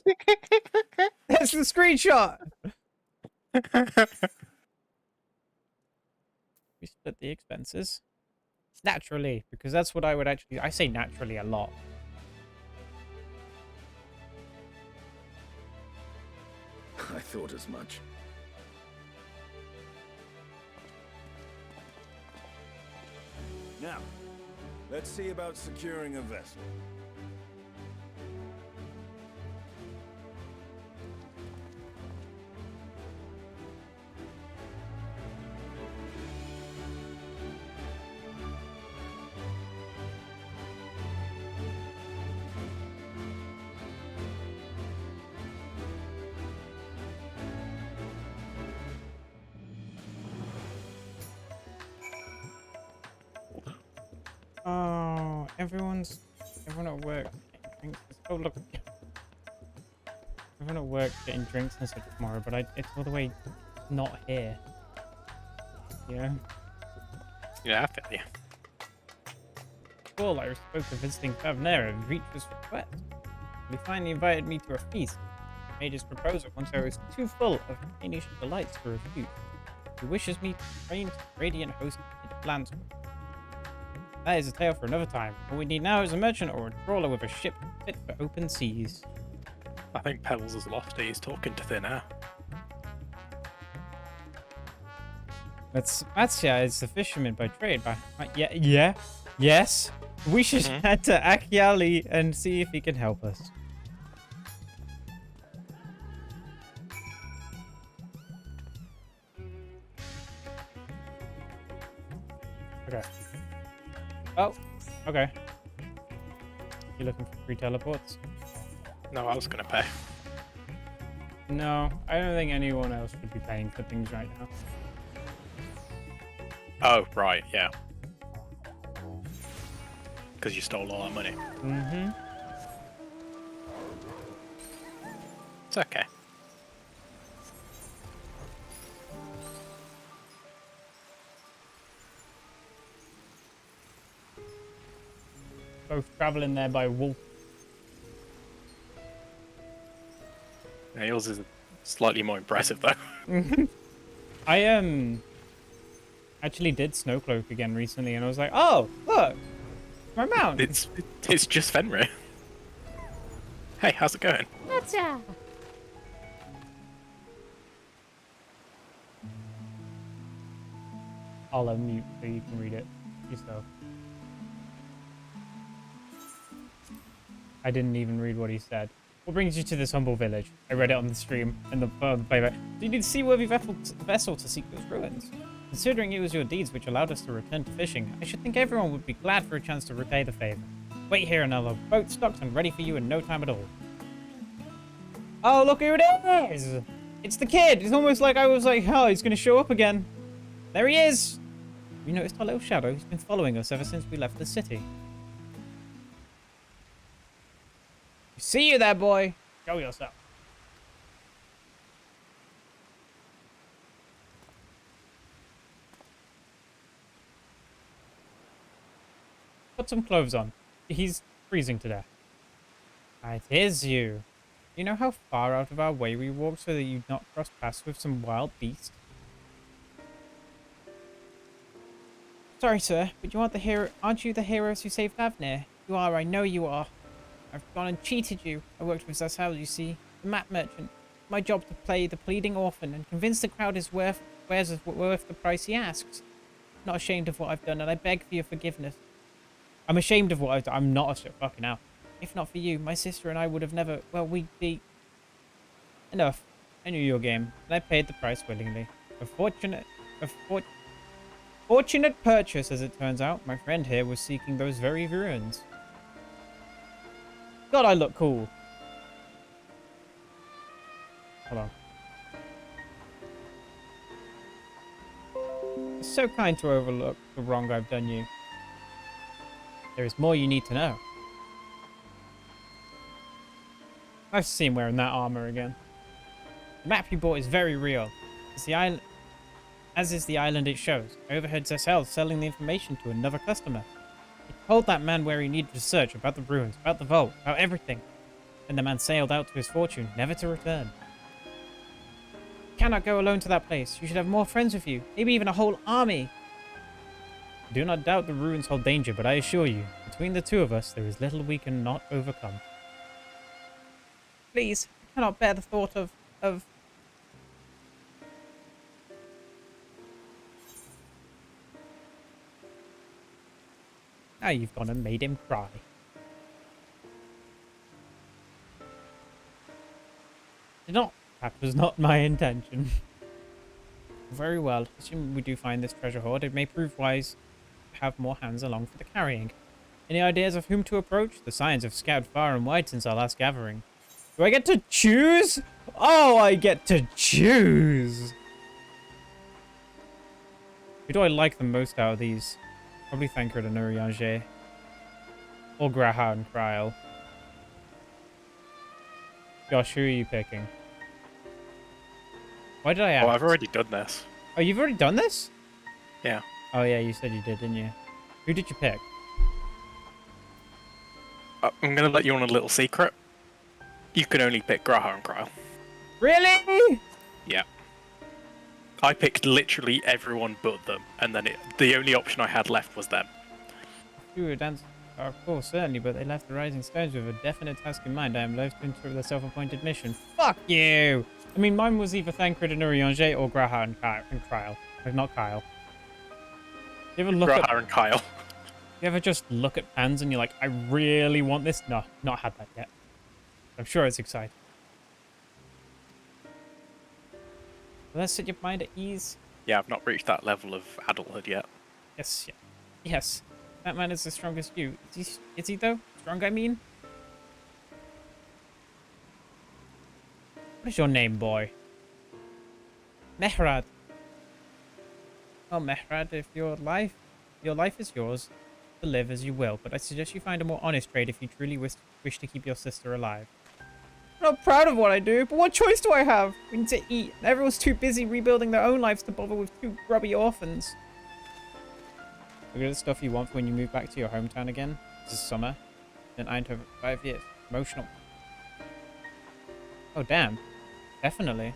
That's the screenshot! We split the expenses. Naturally, because that's what I would actually... I say naturally a lot. I thought as much. Now, let's see about securing a vessel. Oh, everyone at work getting drinks. Oh, look. Everyone at work getting drinks and stuff tomorrow, but it's all the way not here. Yeah. Yeah, I feel you. Cool, I was supposed to visiting Favnera and reach his request. He finally invited me to a feast. He made his proposal once I was too full of Danish delights to refuse. He wishes me to train to radiant host in Landsworth. That is a tale for another time. What we need now is a merchant or a trawler with a ship fit for open seas. I think Pebbles is lost. He's talking to thin air. Matsya is the fisherman by trade. Yes. We should head to Akiali and see if he can help us. Okay. Oh, okay. You looking for free teleports? No, I was gonna pay. No, I don't think anyone else should be paying for things right now. Oh, right, yeah. Because you stole all our money. Mm-hmm. It's okay. Both traveling there by wolf. Yeah, yours is slightly more impressive though. I actually did Snowcloak again recently, and I was like, oh, look, my mount. It's just Fenrir. Hey, how's it going? Gotcha. I'll unmute so you can read it yourself. I didn't even read what he said. What brings you to this humble village? I read it on the stream in the playback. Do you need a seaworthy vessel to seek those ruins? Considering it was your deeds which allowed us to return to fishing, I should think everyone would be glad for a chance to repay the favor. Wait here and I'll have boat stocked and ready for you in no time at all. Oh, look who it is! It's the kid! It's almost like I was like, oh, he's gonna show up again. There he is! You noticed our little shadow? He's been following us ever since we left the city. See you there, boy. Show yourself. Put some clothes on. He's freezing to death. It is you. You know how far out of our way we walked so that you'd not cross paths with some wild beast? Sorry, sir, but aren't you the heroes who saved Avnir? You are, I know you are. I've gone and cheated you. I worked with Zassel, you see, the map merchant. My job to play the pleading orphan and convince the crowd is worth the price he asks. Not ashamed of what I've done, and I beg for your forgiveness. I'm ashamed of what I've done. I'm not fucking out. If not for you, my sister and I would have never. Well, we'd be. Enough. I knew your game, and I paid the price willingly. Fortunate purchase, as it turns out. My friend here was seeking those very ruins. God, I look cool. Hold on. It's so kind to overlook the wrong I've done you. There is more you need to know. Nice to see him wearing that armor again. The map you bought is very real. As is the island it shows. I overheard Zassel selling the information to another customer. He told that man where he needed to search, about the ruins, about the vault, about everything. And the man sailed out to his fortune, never to return. You cannot go alone to that place. You should have more friends with you, maybe even a whole army. I do not doubt the ruins hold danger, but I assure you, between the two of us, there is little we cannot overcome. Please, I cannot bear the thought of... Now you've gone and made him cry. That was not my intention. Very well. Assuming we do find this treasure hoard, it may prove wise to have more hands along for the carrying. Any ideas of whom to approach? The signs have scattered far and wide since our last gathering. Do I get to choose? Oh, I get to choose! Who do I like the most out of these? Probably Thancred and Urianger. Or Graha and Kryl. Josh, who are you picking? Why did I ask? Oh, I've already done this. Oh, you've already done this? Yeah. Oh, yeah, you said you did, didn't you? Who did you pick? I'm going to let you on a little secret. You can only pick Graha and Kryl. Really? Yeah. I picked literally everyone but them, and then the only option I had left was them. You would answer, of course, certainly, but they left the Rising Stones with a definite task in mind. I am loath to interrupt their self-appointed mission. Fuck you! I mean, mine was either Thancred and Urianger or Graha and Kryl. Not Kyle. You ever look Graha and Kyle. You ever just look at pans and you're like, I really want this? No, not had that yet. I'm sure it's exciting. Let's set your mind at ease. Yeah, I've not reached that level of adulthood yet. Yes, yeah. Yes. That man is as strong as you. Is he though? Strong, I mean? What is your name, boy? Mehrad. Well, Mehrad, if your life is yours, to live as you will, but I suggest you find a more honest trade if you truly wish to keep your sister alive. I'm not proud of what I do, but what choice do I have? We need to eat. Everyone's too busy rebuilding their own lives to bother with two grubby orphans. Look at the stuff you want for when you move back to your hometown again. This is summer. Been in Eindhoven for 5 years. Emotional. Oh, damn. Definitely.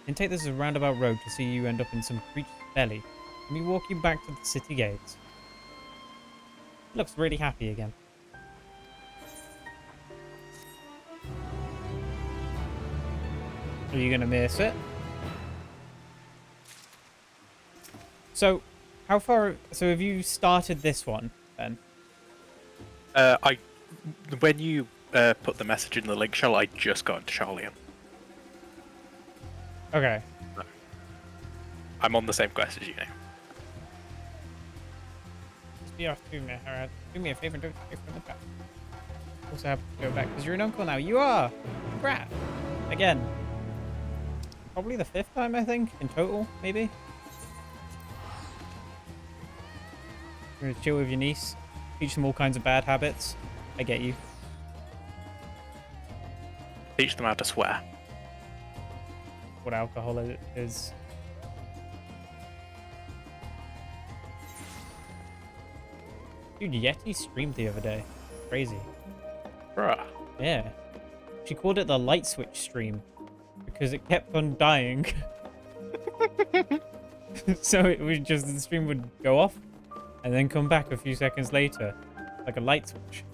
Then take this as a roundabout road to see you end up in some creature's belly. Let me walk you back to the city gates. He looks really happy again. Are you gonna miss it? So, how far? So, have you started this one then? When you put the message in the link shell, I just got into Charlian. Okay. No. I'm on the same quest as you now. Do me a favor and don't take from the back. Also have to go back because you're an uncle now. You are! Crap! Again. Probably the 5th time, I think, in total, maybe. You're gonna chill with your niece, teach them all kinds of bad habits. I get you. Teach them how to swear. What alcohol is. Dude, Yeti streamed the other day. Crazy. Bruh. Yeah. She called it the light switch stream because it kept on dying. So it was just the stream would go off and then come back a few seconds later, like a light switch.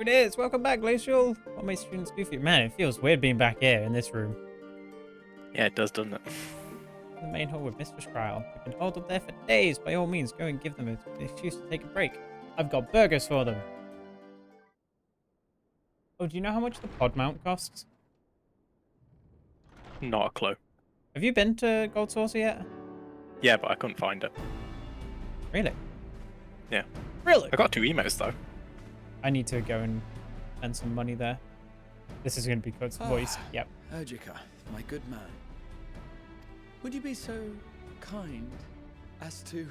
It is. Welcome back, Glacial. What my students do for you? Man, it feels weird being back here in this room. Yeah, it does, doesn't it? The main hall with Mr. Trial. We can hold up there for days. By all means, go and give them an excuse to take a break. I've got burgers for them. Oh, do you know how much the pod mount costs? Not a clue. Have you been to Gold Saucer yet? Yeah, but I couldn't find it. Really? Yeah. Really? I got 2 emails though. I need to go and spend some money there. This is going to be Code's voice. Yep. Urgica, my good man. Would you be so kind as to...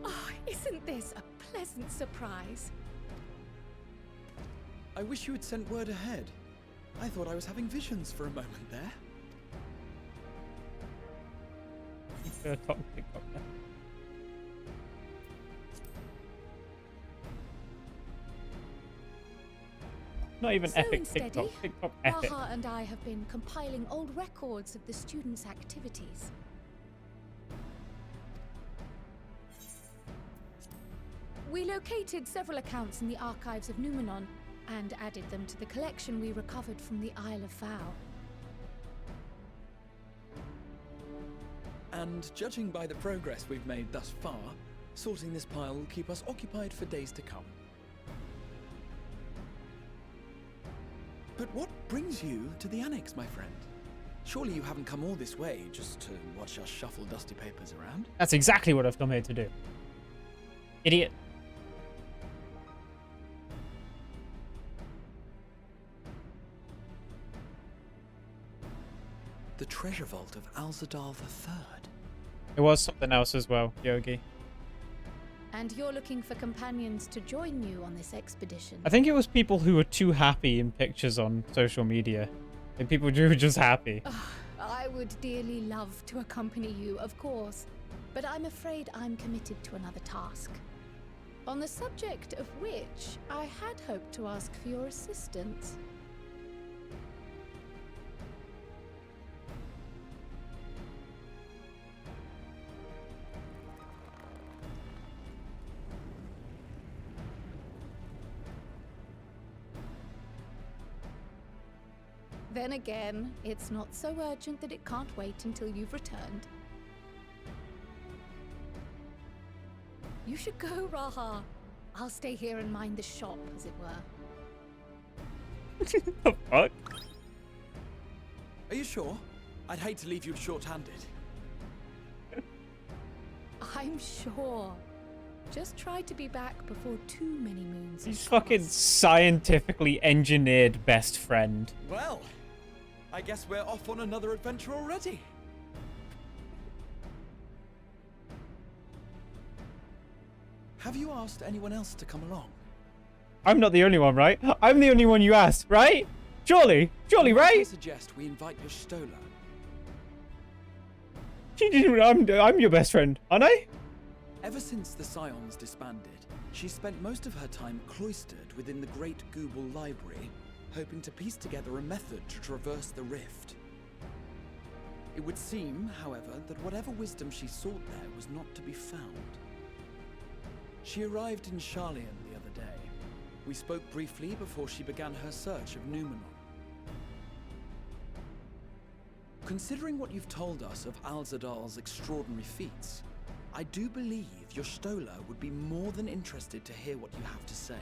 Oh, isn't this a pleasant surprise? I wish you had sent word ahead. I thought I was having visions for a moment there. TikTok. Not even Slow epic and steady, TikTok. TikTok epic. Raha and I have been compiling old records of the students' activities. We located several accounts in the archives of Numenon and added them to the collection we recovered from the Isle of Vow. And judging by the progress we've made thus far, sorting this pile will keep us occupied for days to come. But what brings you to the Annex, my friend? Surely you haven't come all this way just to watch us shuffle dusty papers around? That's exactly what I've come here to do. Idiot. The treasure vault of Alzadal III. It was something else as well, Yogi. And you're looking for companions to join you on this expedition. I think it was people who were too happy in pictures on social media. And people who were just happy. I would dearly love to accompany you, of course, but I'm afraid I'm committed to another task. On the subject of which, I had hoped to ask for your assistance. Then again, it's not so urgent that it can't wait until you've returned. You should go, Raha. I'll stay here and mind the shop, as it were. The fuck? Are you sure? I'd hate to leave you short-handed. I'm sure. Just try to be back before too many moons. He's fucking scientifically engineered best friend. Well, I guess we're off on another adventure already. Have you asked anyone else to come along? I'm not the only one, right? I'm the only one you asked, right? Surely, I right? suggest we invite your Stola. She didn't. I'm your best friend, aren't I? Ever since the Scions disbanded, she spent most of her time cloistered within the Great Google Library, hoping to piece together a method to traverse the rift. It would seem, however, that whatever wisdom she sought there was not to be found. She arrived in Charlian the other day. We spoke briefly before she began her search of Numenor. Considering what you've told us of Alzadal's extraordinary feats, I do believe your Stola would be more than interested to hear what you have to say.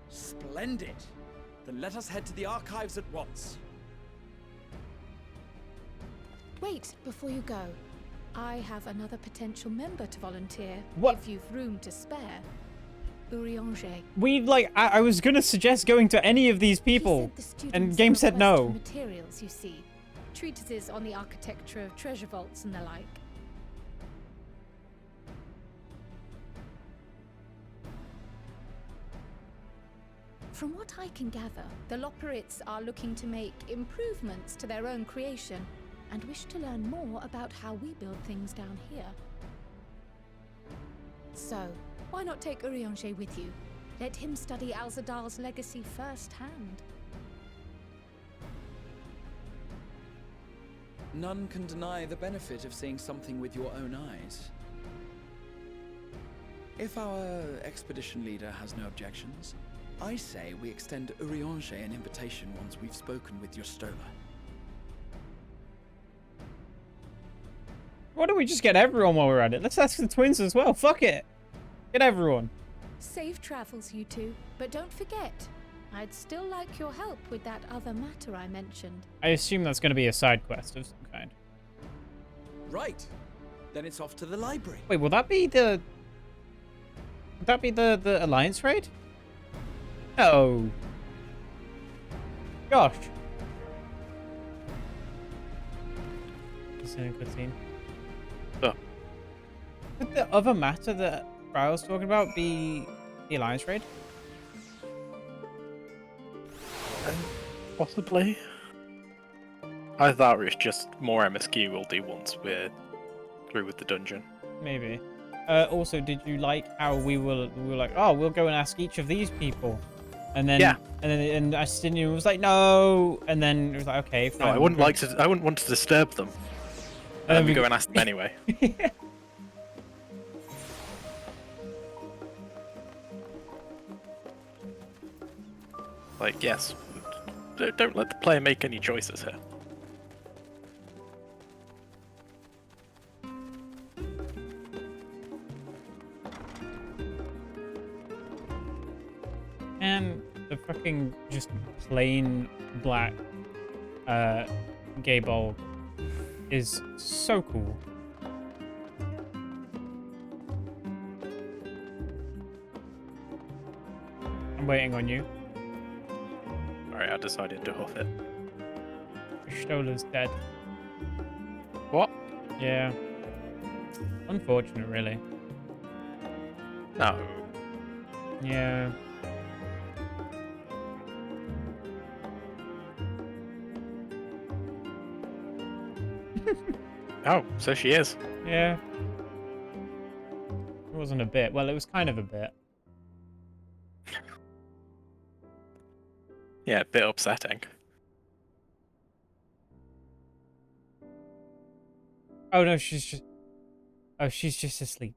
Splendid! Then let us head to the archives at once. Wait, before you go. I have another potential member to volunteer. What? If you've room to spare. Urianger. I was gonna suggest going to any of these people, and game said no. Materials, you see. Treatises on the architecture of treasure vaults and the like. From what I can gather, the Loporrits are looking to make improvements to their own creation and wish to learn more about how we build things down here. So, why not take Urianger with you? Let him study Alzadal's legacy firsthand. None can deny the benefit of seeing something with your own eyes. If our expedition leader has no objections, I say we extend Urianger an invitation once we've spoken with your Stola. Why don't we just get everyone while we're at it? Let's ask the twins as well. Fuck it. Get everyone. Safe travels, you two. But don't forget, I'd still like your help with that other matter I mentioned. I assume that's going to be a side quest of some kind. Right. Then it's off to the library. Wait, will that be the... Would that be the Alliance raid? No. Gosh. Cutscene. Oh. Could the other matter that Briar's talking about be the Alliance raid? Possibly. I thought it was just more MSQutie once we're through with the dungeon. Maybe. Also, did you like how we were like, oh, we'll go and ask each of these people, and then and Astinian was like, no, and then it was like, okay, fine. No, I wouldn't want to disturb them. And then we go and ask them anyway. Like, yes, don't let the player make any choices here. And the fucking just plain black gay ball is so cool. I'm waiting on you. Alright, I decided to hoof it. Stola's dead. What? Yeah. Unfortunate, really. No. Yeah. Oh, so she is. Yeah. It wasn't a bit. Well, it was kind of a bit. Yeah, a bit upsetting. Oh no, she's just asleep.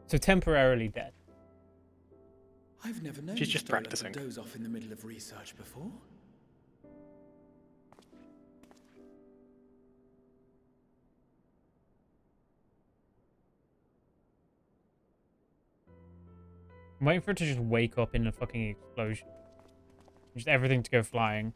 So temporarily dead. I've never known She's just Stola practicing. to doze off in the middle of research before. I'm waiting for it to just wake up in a fucking explosion. Just everything to go flying.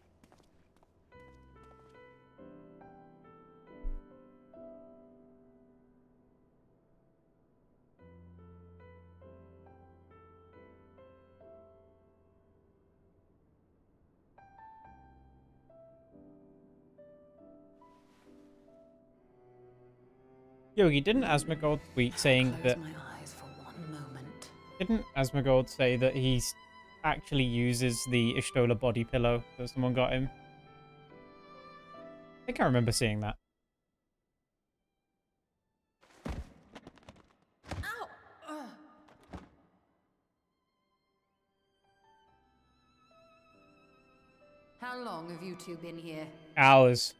Yogi, didn't Asmongold tweet saying that... my eyes for one moment. Didn't Asmongold say that he actually uses the Ishtola body pillow that someone got him? I think I remember seeing that. How long have you two been here? Hours.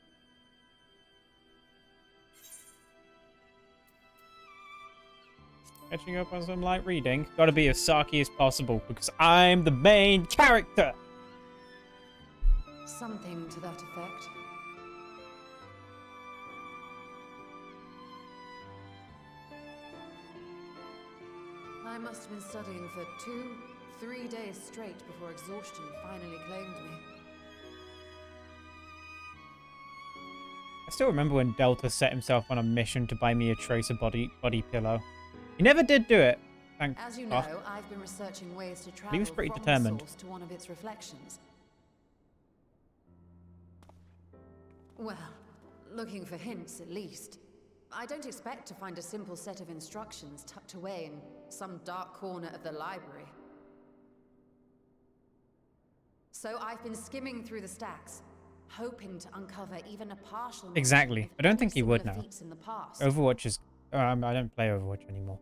Catching up on some light reading. Gotta be as sarky as possible because I'm the main character. Something to that effect. I must have been studying for 2-3 days straight before exhaustion finally claimed me. I still remember when Delta set himself on a mission to buy me a tracer body pillow. He never did do it. As you know, I've been researching ways to travel he was pretty from determined. the source to one of its reflections. Well, looking for hints at least. I don't expect to find a simple set of instructions tucked away in some dark corner of the library. So I've been skimming through the stacks, hoping to uncover even a partial... Exactly. I don't think he would now. In the past. Overwatch is... I don't play Overwatch anymore.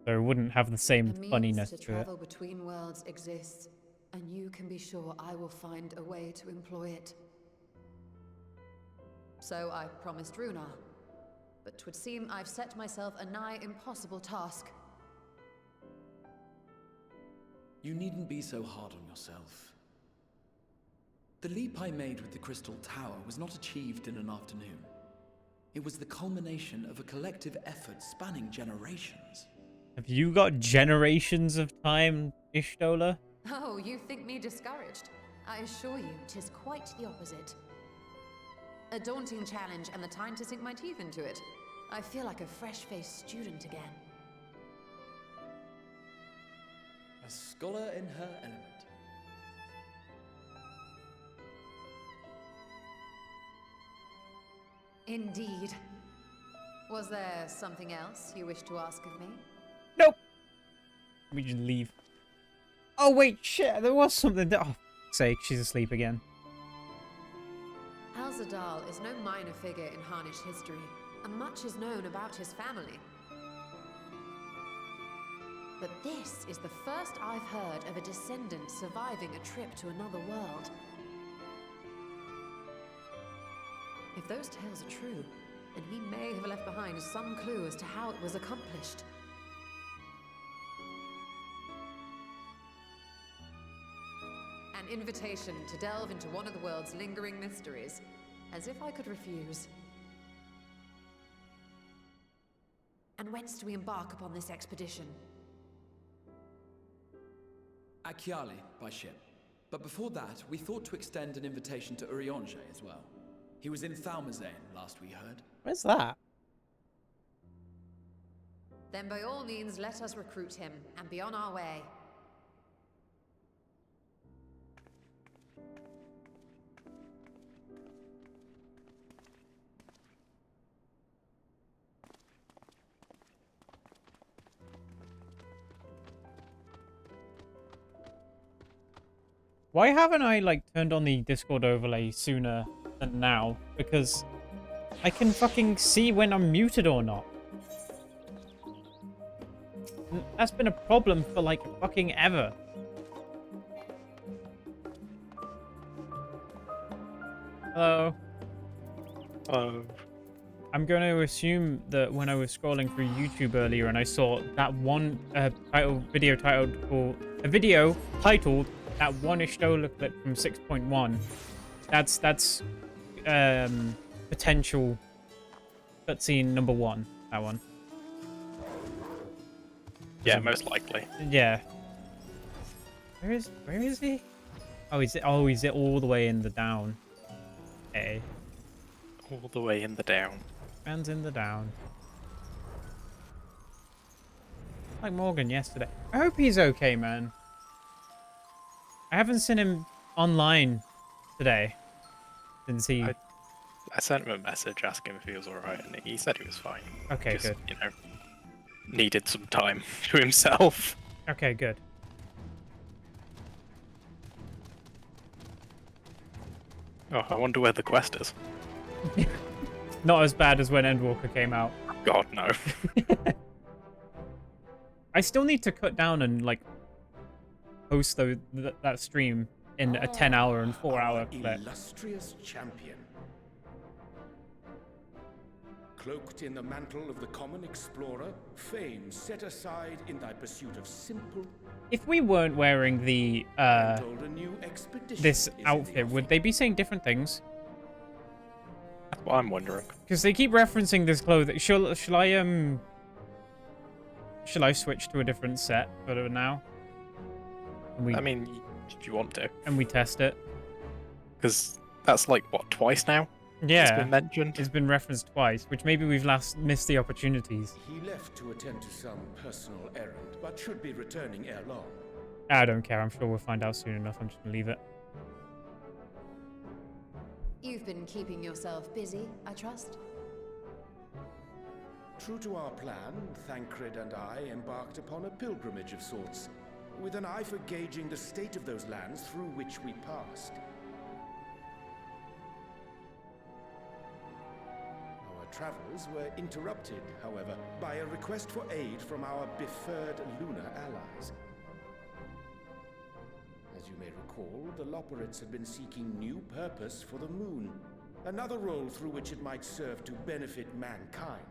So it wouldn't have the same funniness to to it. travel between worlds exists, and you can be sure I will find a way to employ it. So I promised Runar, but 'twould seem I've set myself a nigh impossible task. You needn't be so hard on yourself. The leap I made with the Crystal Tower was not achieved in an afternoon. It was the culmination of a collective effort spanning generations. Have you got generations of time, Ishtola? Oh, you think me discouraged? I assure you, 'tis quite the opposite. A daunting challenge and the time to sink my teeth into it. I feel like a fresh-faced student again. A scholar in her element. Indeed. Was there something else you wish to ask of me? Nope. We just leave. Oh wait, shit! There was something. Oh, fuck's sake, she's asleep again. Alzadal is no minor figure in Harnish history, and much is known about his family. But this is the first I've heard of a descendant surviving a trip to another world. If those tales are true, then he may have left behind some clue as to how it was accomplished. An invitation to delve into one of the world's lingering mysteries. As if I could refuse. And whence do we embark upon this expedition? Akiali, by ship. But before that, we thought to extend an invitation to Urianger as well. He was in Thalmazane, last we heard. Where's that? Then by all means, let us recruit him, and be on our way. Why haven't I, like, turned on the Discord overlay sooner than now? Because I can fucking see when I'm muted or not. And that's been a problem for, like, fucking ever. Hello? Oh. I'm going to assume that when I was scrolling through YouTube earlier and I saw that one video titled that one Ishtola clip from 6.1. That's potential cutscene number 1. That one. Yeah, most likely. Yeah. Where is he? Oh, is it all the way in the down? Okay. All the way in the down. Man's in the down. Like Morgan yesterday. I hope he's okay, man. I haven't seen him online today since he I sent him a message asking if he was alright, and he said he was fine. Okay, Just, good. you know, needed some time to himself. Okay, good. Oh, I wonder where the quest is. Not as bad as when Endwalker came out. God, no. I still need to cut down and, like, post that stream in a 10-hour and 4-hour clip. Illustrious champion. Cloaked in the mantle of the common explorer, fame set aside in thy pursuit of simple... If we weren't wearing the, this outfit, would they be saying different things? That's what I'm wondering. Because they keep referencing this clothing. Shall I switch to a different set for now? I mean, did you want to? And we test it? Because that's like, what, twice now? Yeah. It's been mentioned. It's been referenced twice, which maybe we've missed the opportunities. He left to attend to some personal errand, but should be returning ere long. I don't care. I'm sure we'll find out soon enough. I'm just going to leave it. You've been keeping yourself busy, I trust? True to our plan, Thancred and I embarked upon a pilgrimage of sorts, with an eye for gauging the state of those lands through which we passed. Our travels were interrupted, however, by a request for aid from our befurred lunar allies. As you may recall, the Loporrits had been seeking new purpose for the moon, another role through which it might serve to benefit mankind.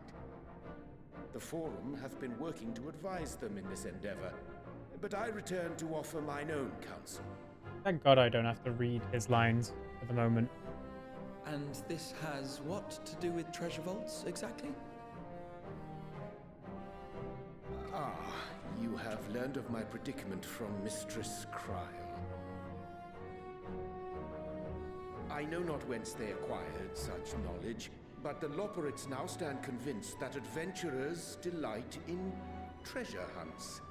The Forum hath been working to advise them in this endeavor, but I return to offer mine own counsel. Thank God I don't have to read his lines at the moment. And this has what to do with treasure vaults, exactly? Ah, you have learned of my predicament from Mistress Cryle. I know not whence they acquired such knowledge, but the Loporrits now stand convinced that adventurers delight in treasure hunts.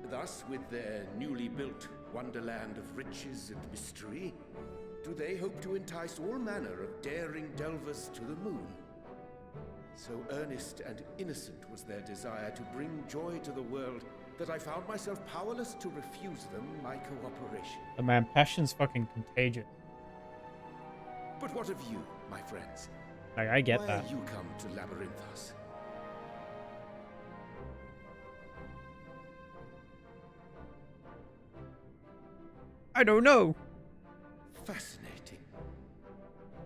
Thus, with their newly built wonderland of riches and mystery, do they hope to entice all manner of daring delvers to the moon. So earnest and innocent was their desire to bring joy to the world that I found myself powerless to refuse them my cooperation. Oh man, passion's fucking contagious. But what of you, my friends? Like, I get Why that. have you come to Labyrinthos? I don't know. Fascinating.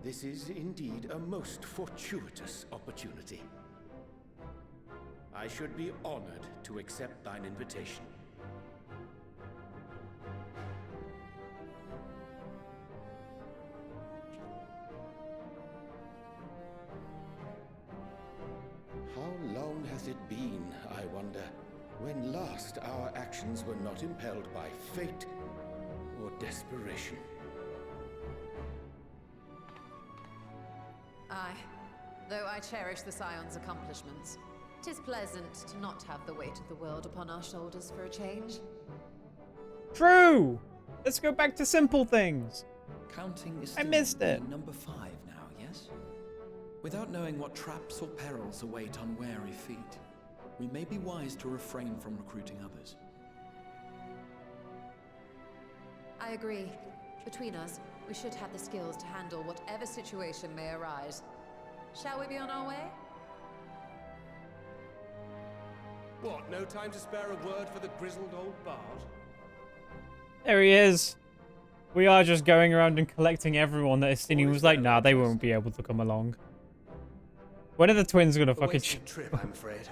This is indeed a most fortuitous opportunity. I should be honored to accept thine invitation. How long hath it been, I wonder, when last our actions were not impelled by fate or desperation? Aye. Though I cherish the Scion's accomplishments, 'tis pleasant to not have the weight of the world upon our shoulders for a change. True! Let's go back to simple things. Counting is I still missed it. number 5 now, yes? Without knowing what traps or perils await unwary feet, we may be wise to refrain from recruiting others. I agree. Between us, we should have the skills to handle whatever situation may arise. Shall we be on our way? What, no time to spare a word for the grizzled old bard? There he is. We are just going around and collecting everyone that Estini was like, nah, they won't be able to come along. When are the twins gonna fucking wasted trip, I'm afraid.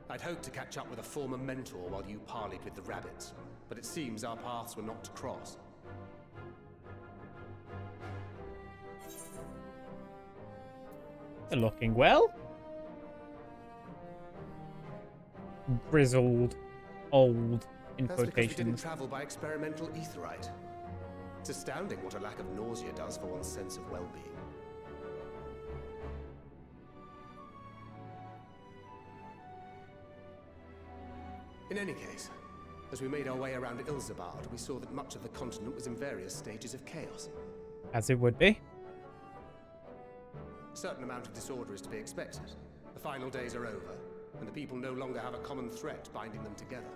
I'd hoped to catch up with a former mentor while you parleyed with the rabbits, but it seems our paths were not to cross. They're looking well. Grizzled. Old. In That's because we didn't quotations. travel by experimental etherite. It's astounding what a lack of nausea does for one's sense of well-being. In any case, As we made our way around Ilzabard, we saw that much of the continent was in various stages of chaos. As it would be. A certain amount of disorder is to be expected. The final days are over, and the people no longer have a common threat binding them together.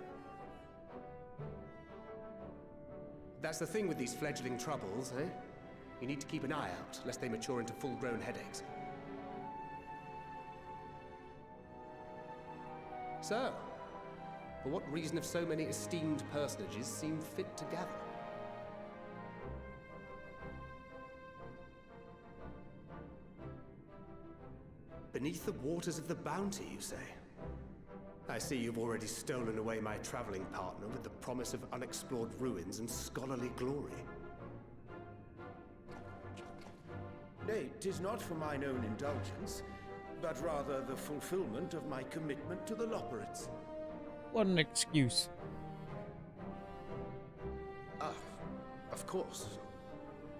That's the thing with these fledgling troubles, eh? You need to keep an eye out, lest they mature into full-grown headaches. So, for what reason have so many esteemed personages seemed fit to gather? Beneath the waters of the Bounty, you say? I see you've already stolen away my traveling partner with the promise of unexplored ruins and scholarly glory. Nay, 'tis not for mine own indulgence, but rather the fulfillment of my commitment to the Loporrits. What an excuse. Ah, of course.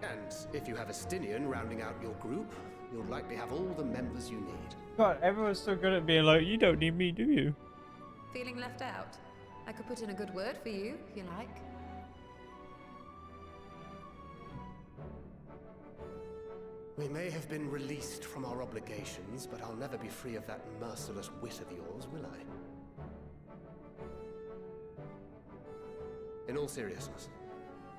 And if you have a Stinian rounding out your group, you'll likely have all the members you need. God, everyone's so good at being like, you don't need me, do you? Feeling left out? I could put in a good word for you, if you like. We may have been released from our obligations, but I'll never be free of that merciless wit of yours, will I? In all seriousness,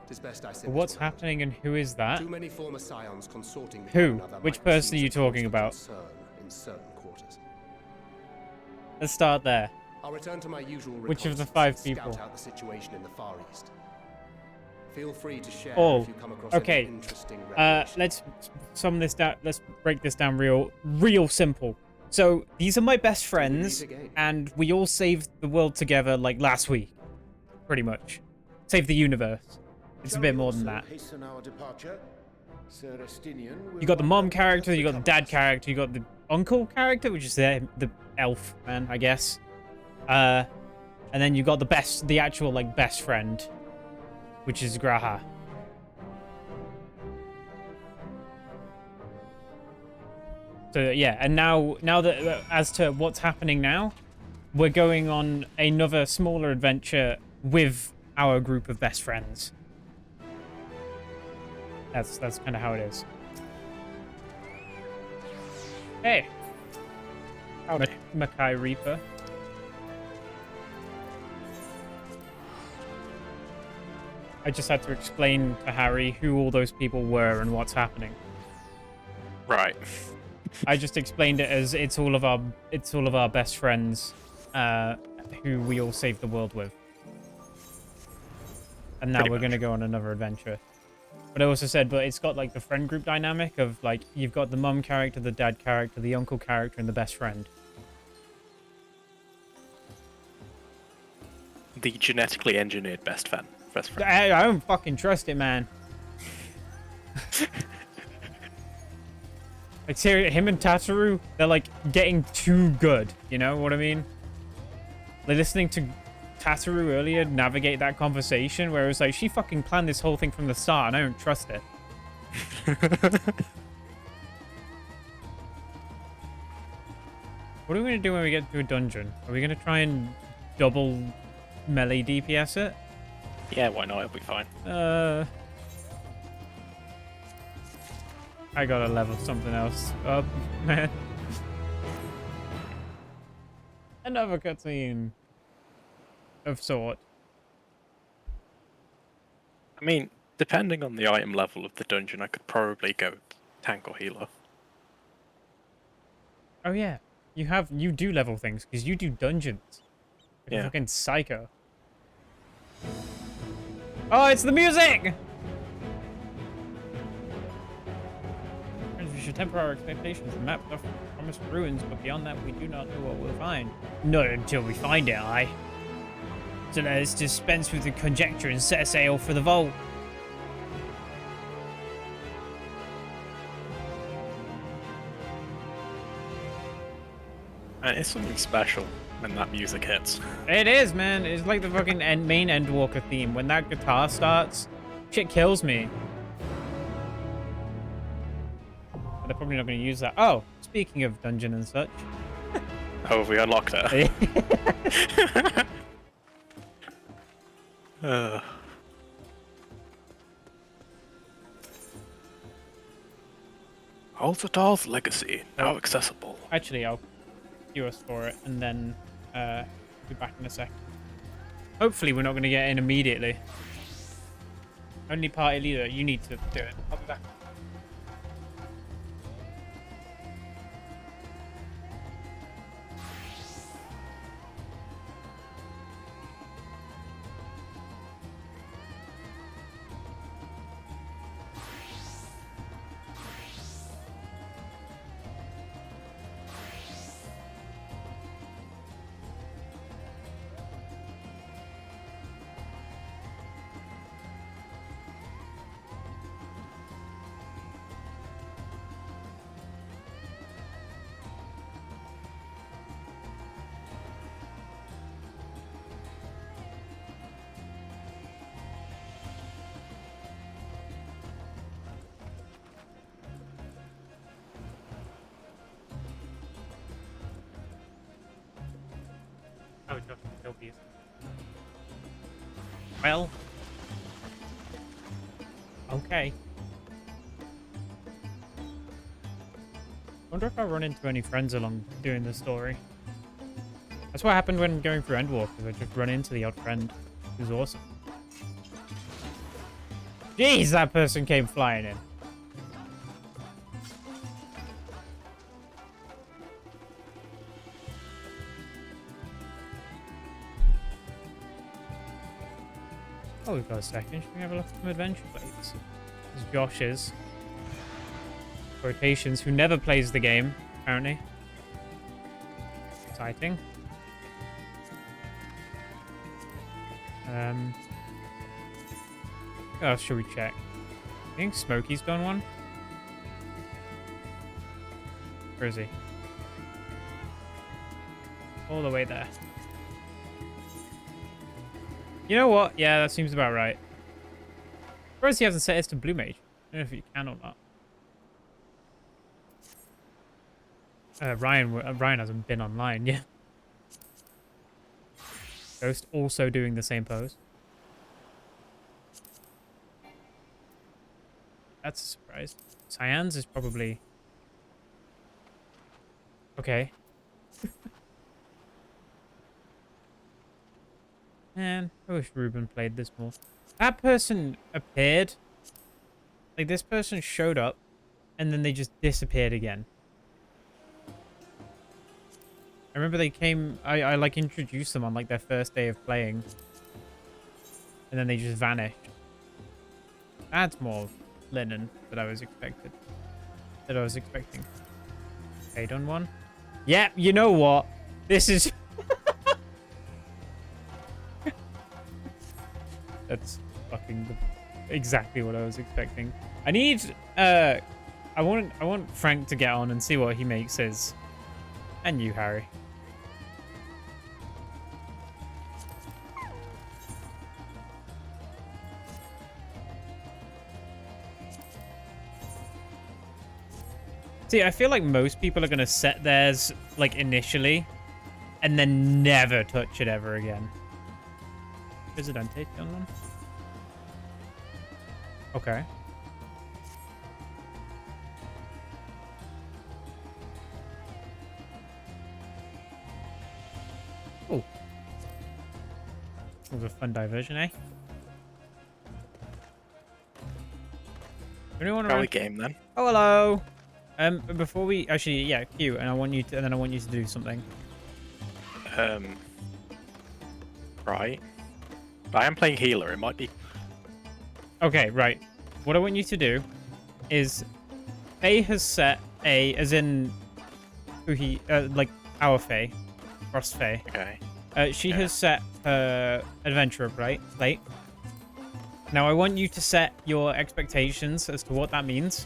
it is best I say. What's happening and who is that? Too many former scions consorting with Who? one another Which might person are seem you to cause talking for about? concern in certain quarters. Let's start there. I'll return to my usual Which of the reconnaissance 5 and people? Scout out the situation in the Far East. Feel free to share All. if you come across Okay. any interesting revelations. Let's sum this down. Let's break this down real simple. So these are my best friends, and we all saved the world together like last week, pretty much. Saved the universe. It's a bit more than that. Hasten our departure. Sir Estinian will You got the mom welcome character, us you got the to dad character, you got the uncle character, which is the elf man, I guess. And then you got the actual like best friend, which is Graha. So yeah, and now that as to what's happening now, we're going on another smaller adventure with our group of best friends. That's kind of how it is. Hey. Howdy, Mackay Reaper. I just had to explain to Harry who all those people were and what's happening. Right. I just explained it as it's all of our best friends, who we all saved the world with. And now we're gonna go on another adventure. But I also said, but it's got like the friend group dynamic of like you've got the mum character, the dad character, the uncle character, and the best friend. The genetically engineered best friend. I don't fucking trust it, man. Like, seriously, him and Tataru, they're like getting too good. You know what I mean? Like listening to Tataru earlier navigate that conversation where it was like, she fucking planned this whole thing from the start and I don't trust it. What are we going to do when we get to a dungeon? Are we going to try and double melee DPS it? Yeah, why not? It'll be fine. I gotta level something else up, man. Another cutscene of sort. I mean, depending on the item level of the dungeon, I could probably go tank or healer. Oh yeah, you do level things because you do dungeons. Like a Yeah. fucking psycho. Oh, it's the music! We should temper our expectations and map the promised ruins, but beyond that, we do not know what we'll find. Not until we find it, aye. So let's dispense with the conjecture and set sail for the vault. And it's something special when that music hits. It is, man. It's like the fucking main Endwalker theme. When that guitar starts, shit kills me. But they're probably not going to use that. Oh, speaking of dungeon and such. Oh, have we unlocked it? Alzadal's legacy now accessible. Actually, I'll queue us for it and then be back in a sec. Hopefully, we're not going to get in immediately. Only party leader, you need to do it. I'll be back. Oh, Josh, kill these. Well. Okay. Wonder if I run into any friends along doing the story. That's what happened when going through Endwalkers. I just run into the odd friend. It was awesome. Jeez, that person came flying in. Oh, we've got a second. Should we have a look at some adventure plates? This is Josh's. Quotations, who never plays the game, apparently. Exciting. What else should we check? I think Smokey's done one. Where is he? All the way there. You know what? Yeah, that seems about right. Whereas he hasn't set his to Blue Mage. I don't know if you can or not. Ryan hasn't been online yet. Ghost also doing the same pose. That's a surprise. Cyan's is probably... Okay. Man, I wish Ruben played this more. That person appeared. Like, this person showed up, and then they just disappeared again. I remember they came... I like, introduced them on, like, their first day of playing. And then they just vanished. That's more linen that I was expecting. Okay, done one. Yeah, you know what? This is... That's fucking exactly what I was expecting. I need I want Frank to get on and see what he makes his. And you, Harry. See, I feel like most people are gonna set theirs like initially and then never touch it ever again. Presidente on them? Okay. Oh. That was a fun diversion, eh? Anyone around? Game then. Oh, hello. Before we actually, yeah, Q, and I want you to, and then I want you to do something. Right. I am playing healer. It might be. Okay, right. What I want you to do is Faye has set a, as in who he, like our Faye, Frost Faye. Okay. She has set her adventurer plate. Now I want you to set your expectations as to what that means.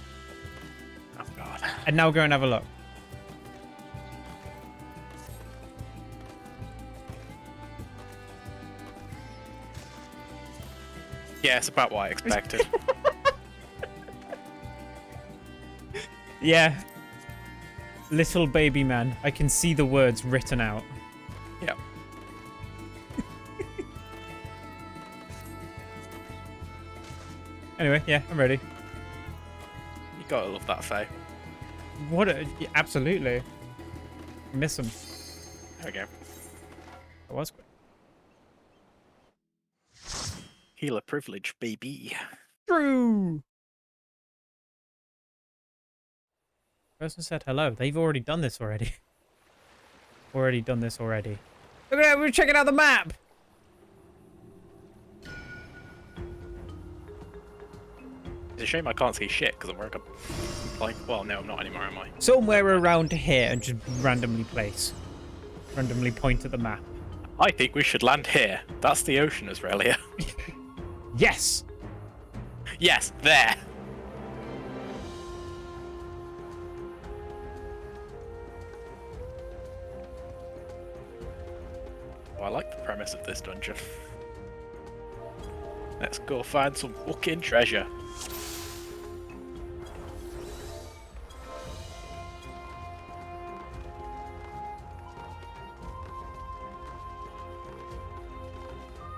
Oh God. And now go and have a look. Yeah, it's about what I expected. Yeah. Little baby man. I can see the words written out. Yep. Anyway, yeah, I'm ready. You gotta love that Fae. What? Yeah, absolutely. Miss him. There we go. That was quick. Healer privilege, baby. True. Person said hello. They've already done this already. Look at that, we're checking out the map. It's a shame I can't see shit because I'm wearing a... Like, well, no, I'm not anymore, am I? Somewhere around here and just randomly place. Randomly point at the map. I think we should land here. That's the ocean, Australia. Yes! Yes, there! Oh, I like the premise of this dungeon. Let's go find some fucking treasure.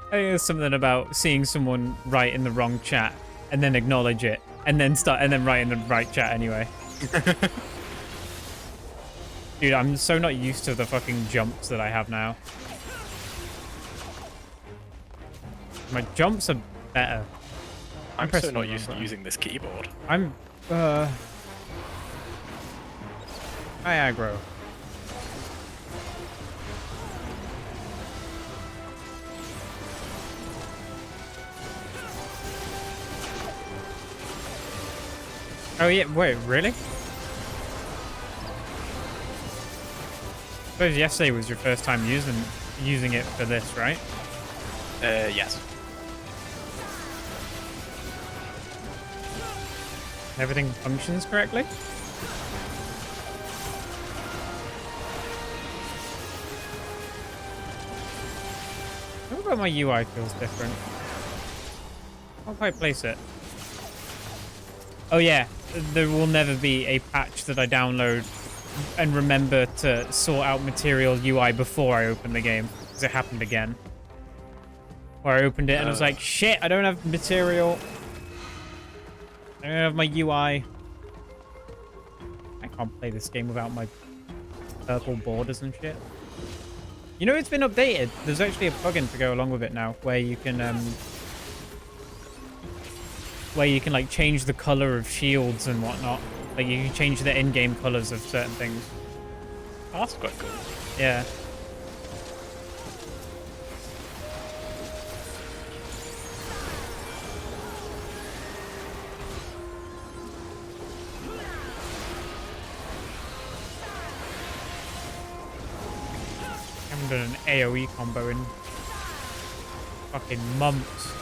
I think there's something about seeing someone write in the wrong chat and then acknowledge it and then write in the right chat anyway. Dude, I'm so not used to the fucking jumps that I have now. My jumps are better. I'm so not used to using this keyboard. I aggro. Oh yeah, wait, really? I suppose yesterday was your first time using it for this, right? Yes. Everything functions correctly? I don't know about my UI feels different. How do I place it? Oh yeah, there will never be a patch that I download and remember to sort out material UI before I open the game, because it happened again. Where I opened it and I was like, shit, I don't have material. I don't have my UI. I can't play this game without my purple borders and shit. You know, it's been updated. There's actually a plugin to go along with it now, where you can like change the color of shields and whatnot. Like you can change the in-game colors of certain things. Oh, that's quite cool. Yeah. I haven't done an AoE combo in fucking months.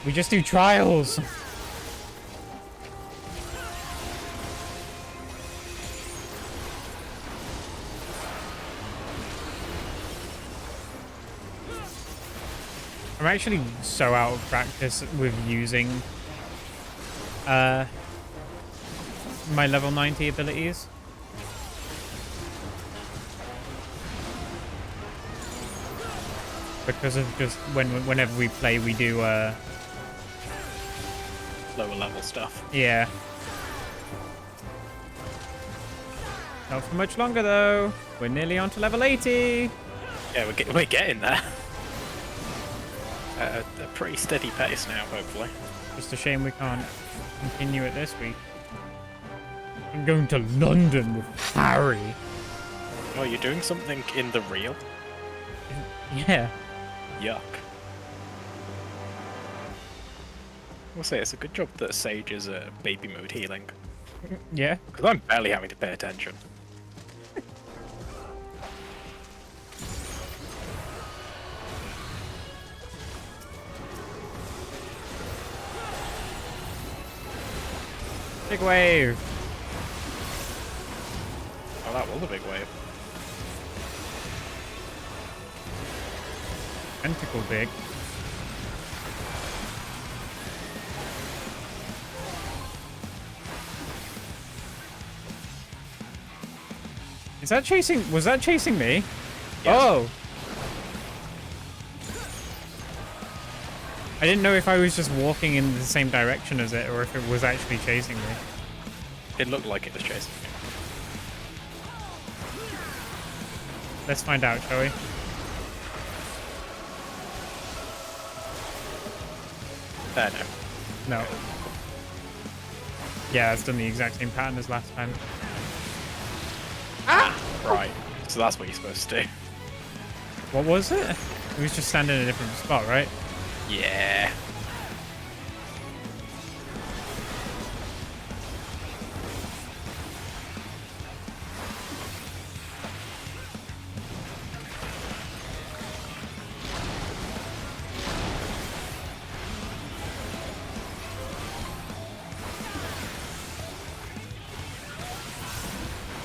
We just do trials. I'm actually so out of practice with using my level 90 abilities. Because of just whenever we play, we do lower level stuff. Yeah. Not for much longer though. We're nearly on to level 80. Yeah, we're getting there. A pretty steady pace now, hopefully. Just a shame we can't continue it this week. I'm going to London with Harry. Oh, you're doing something in the real? Yeah. Yuck. We'll say it's a good job that Sage is a baby mode healing. Yeah. Because I'm barely having to pay attention. Big wave. Oh, that was a big wave. Tentacle big. Is that chasing? Was that chasing me? Yes. Oh. I didn't know if I was just walking in the same direction as it or if it was actually chasing me. It looked like it was chasing me. Let's find out, shall we? No. No. Yeah, it's done the exact same pattern as last time. Ah! Right. So that's what you're supposed to do. What was it? It was just standing in a different spot, right? Yeah.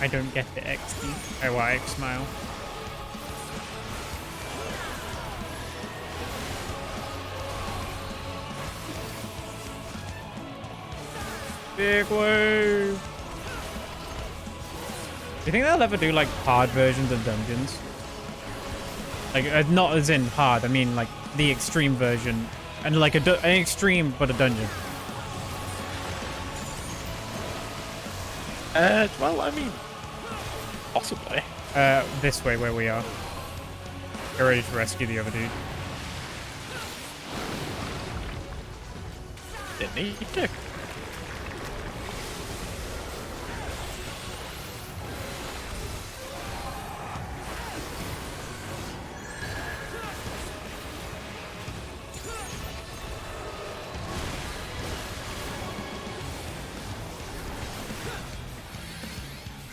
I don't get the XD. Oh, well, X smile. Big wave. Do you think they'll ever do like hard versions of dungeons? Like not as in hard, I mean like the extreme version, and like an extreme but a dungeon. Well, I mean, possibly. This way where we are. Get ready to rescue the other dude. Didn't need to.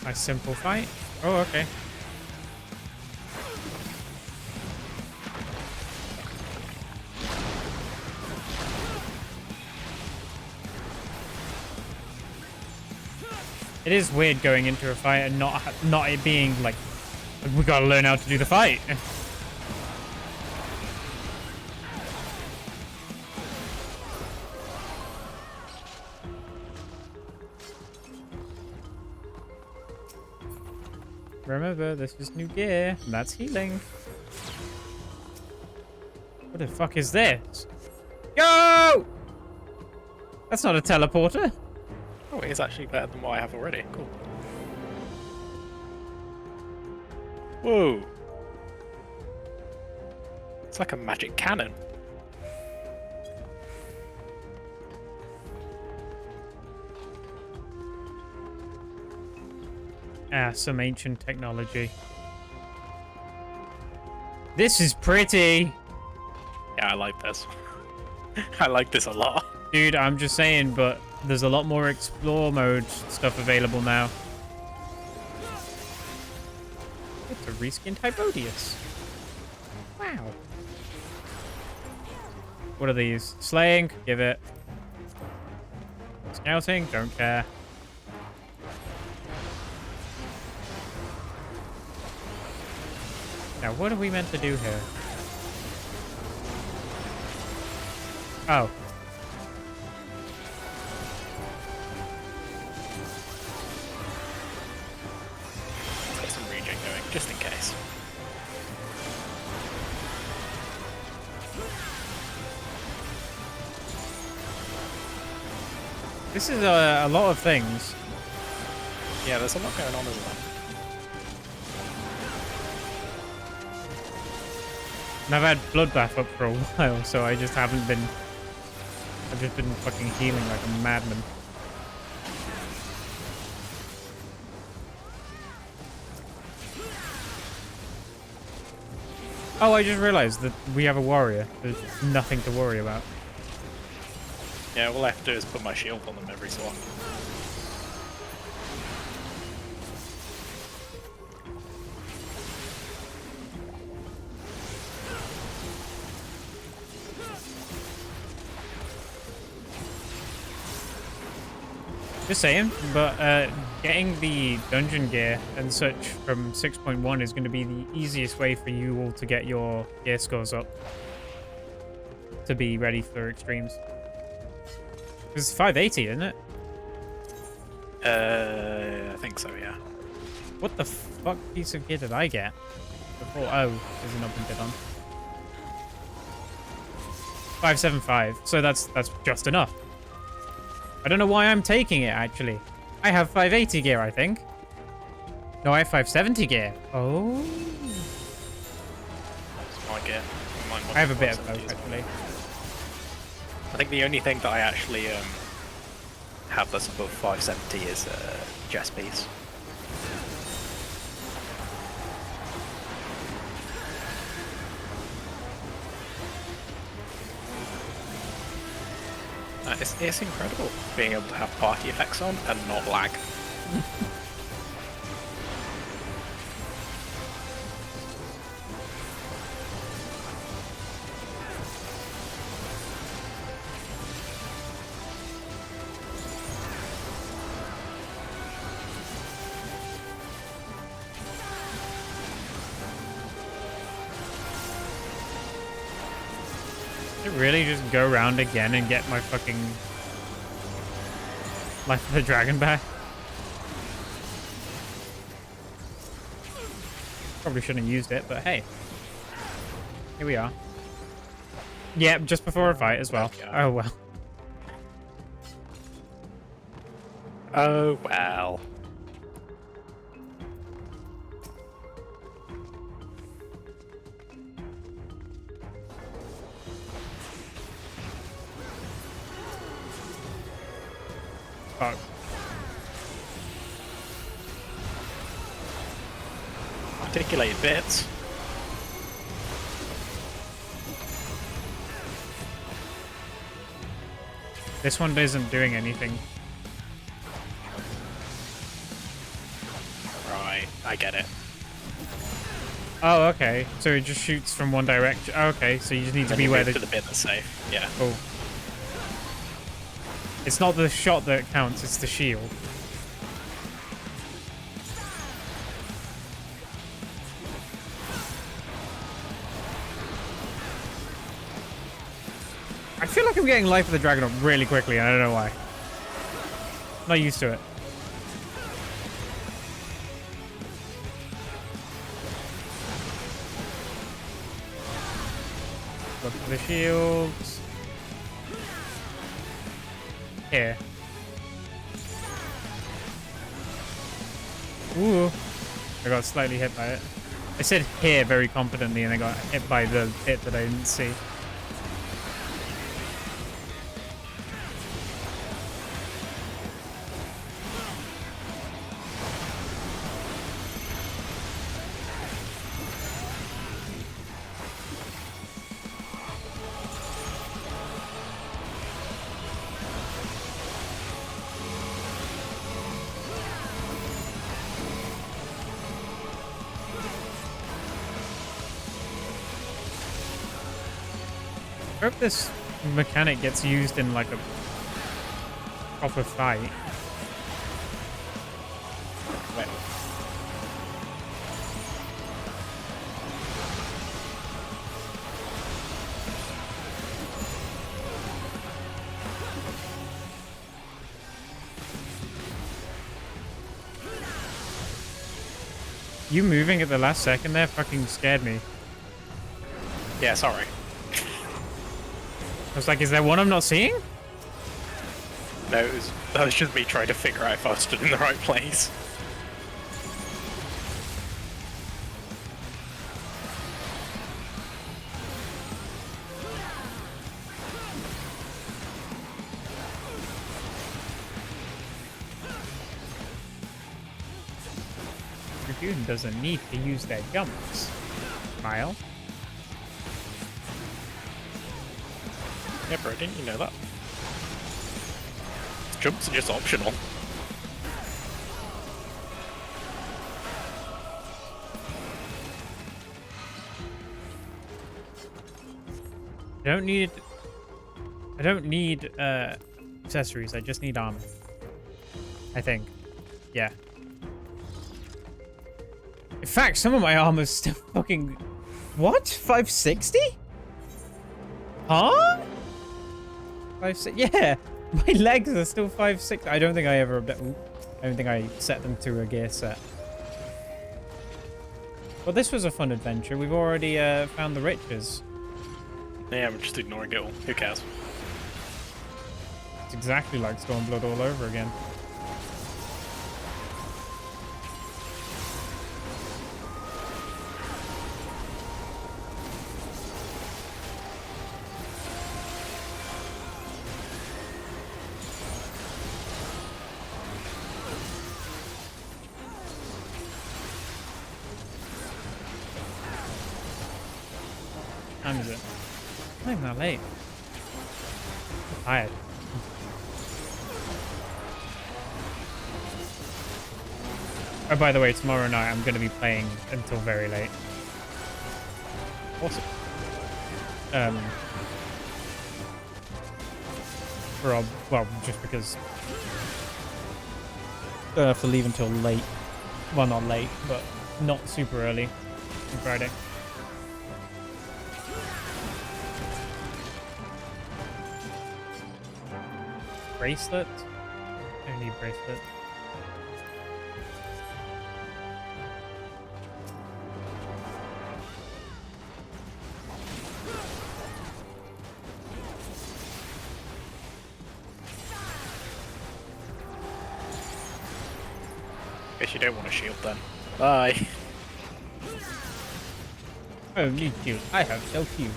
Nice simple fight. Oh, okay. It is weird going into a fight and not it being like, we gotta learn how to do the fight. Remember, this is new gear, and that's healing. What the fuck is this? Go! That's not a teleporter. Oh, it is actually better than what I have already. Cool. Whoa. It's like a magic cannon. Ah, some ancient technology. This is pretty. Yeah, I like this. I like this a lot. Dude, I'm just saying, but there's a lot more explore mode stuff available now. It's a reskinned Hypodius. Wow. What are these? Slaying? Give it. Scouting? Don't care. Now, what are we meant to do here? Oh. Let's get some regen going, just in case. This is a lot of things. Yeah, there's a lot going on as well. And I've had Bloodbath up for a while, so I just haven't been... I've just been fucking healing like a madman. Oh, I just realized that we have a warrior. There's nothing to worry about. Yeah, all I have to do is put my shield on them every so often. Just saying, but getting the dungeon gear and such from 6.1 is going to be the easiest way for you all to get your gear scores up to be ready for extremes. It's 580, isn't it? I think so, yeah. What the fuck piece of gear did I get? Before, oh, there's not been bid on. 575. So that's just enough. I don't know why I'm taking it, actually. I have 580 gear, I think. No, I have 570 gear. Oh. That's my gear. I have a bit of both, actually. I think the only thing that I actually have that's above 570 is chess piece. It's incredible being able to have party effects on and not lag. Really just go around again and get my fucking Life of the Dragon back? Probably shouldn't have used it, but hey. Here we are. Yeah, just before a fight as well. Oh well. Oh well. Fuck. Articulated bits. This one isn't doing anything. Right, I get it. Oh, okay. So it just shoots from one direction. Oh, okay, so you just need to be where to the bit that's safe. Yeah. Oh. It's not the shot that counts, it's the shield. I feel like I'm getting Life of the Dragon up really quickly, and I don't know why. Not used to it. Look for the shields. Here. Ooh. I got slightly hit by it. I said here very confidently and I got hit by the bit that I didn't see. I hope this mechanic gets used in like a proper fight. Wait. You moving at the last second there fucking scared me. Yeah, sorry. I was like, is there one I'm not seeing? No, that was just me trying to figure out if I was stood in the right place. Dragoon doesn't need to use their jumps. Smile. Yeah, bro, didn't you know that? Jumps are just optional. I don't need accessories, I just need armor. I think. Yeah. In fact, some of my armor's still fucking... What? 560? Huh? 560? Yeah. My legs are still 560. I don't think I ever... I don't think I set them to a gear set. Well, this was a fun adventure. We've already found the riches. Yeah, I'm just ignoring it all. Who cares? It's exactly like Stormblood all over again. What time is it? I'm not even that late. I'm tired. Oh, by the way, tomorrow night I'm going to be playing until very late. Awesome. Well, just because I have to leave until late. Well, not late, but not super early on Friday. Bracelet? I don't need bracelet. Guess you don't want a shield then. Bye. Oh, need shield. I have so few.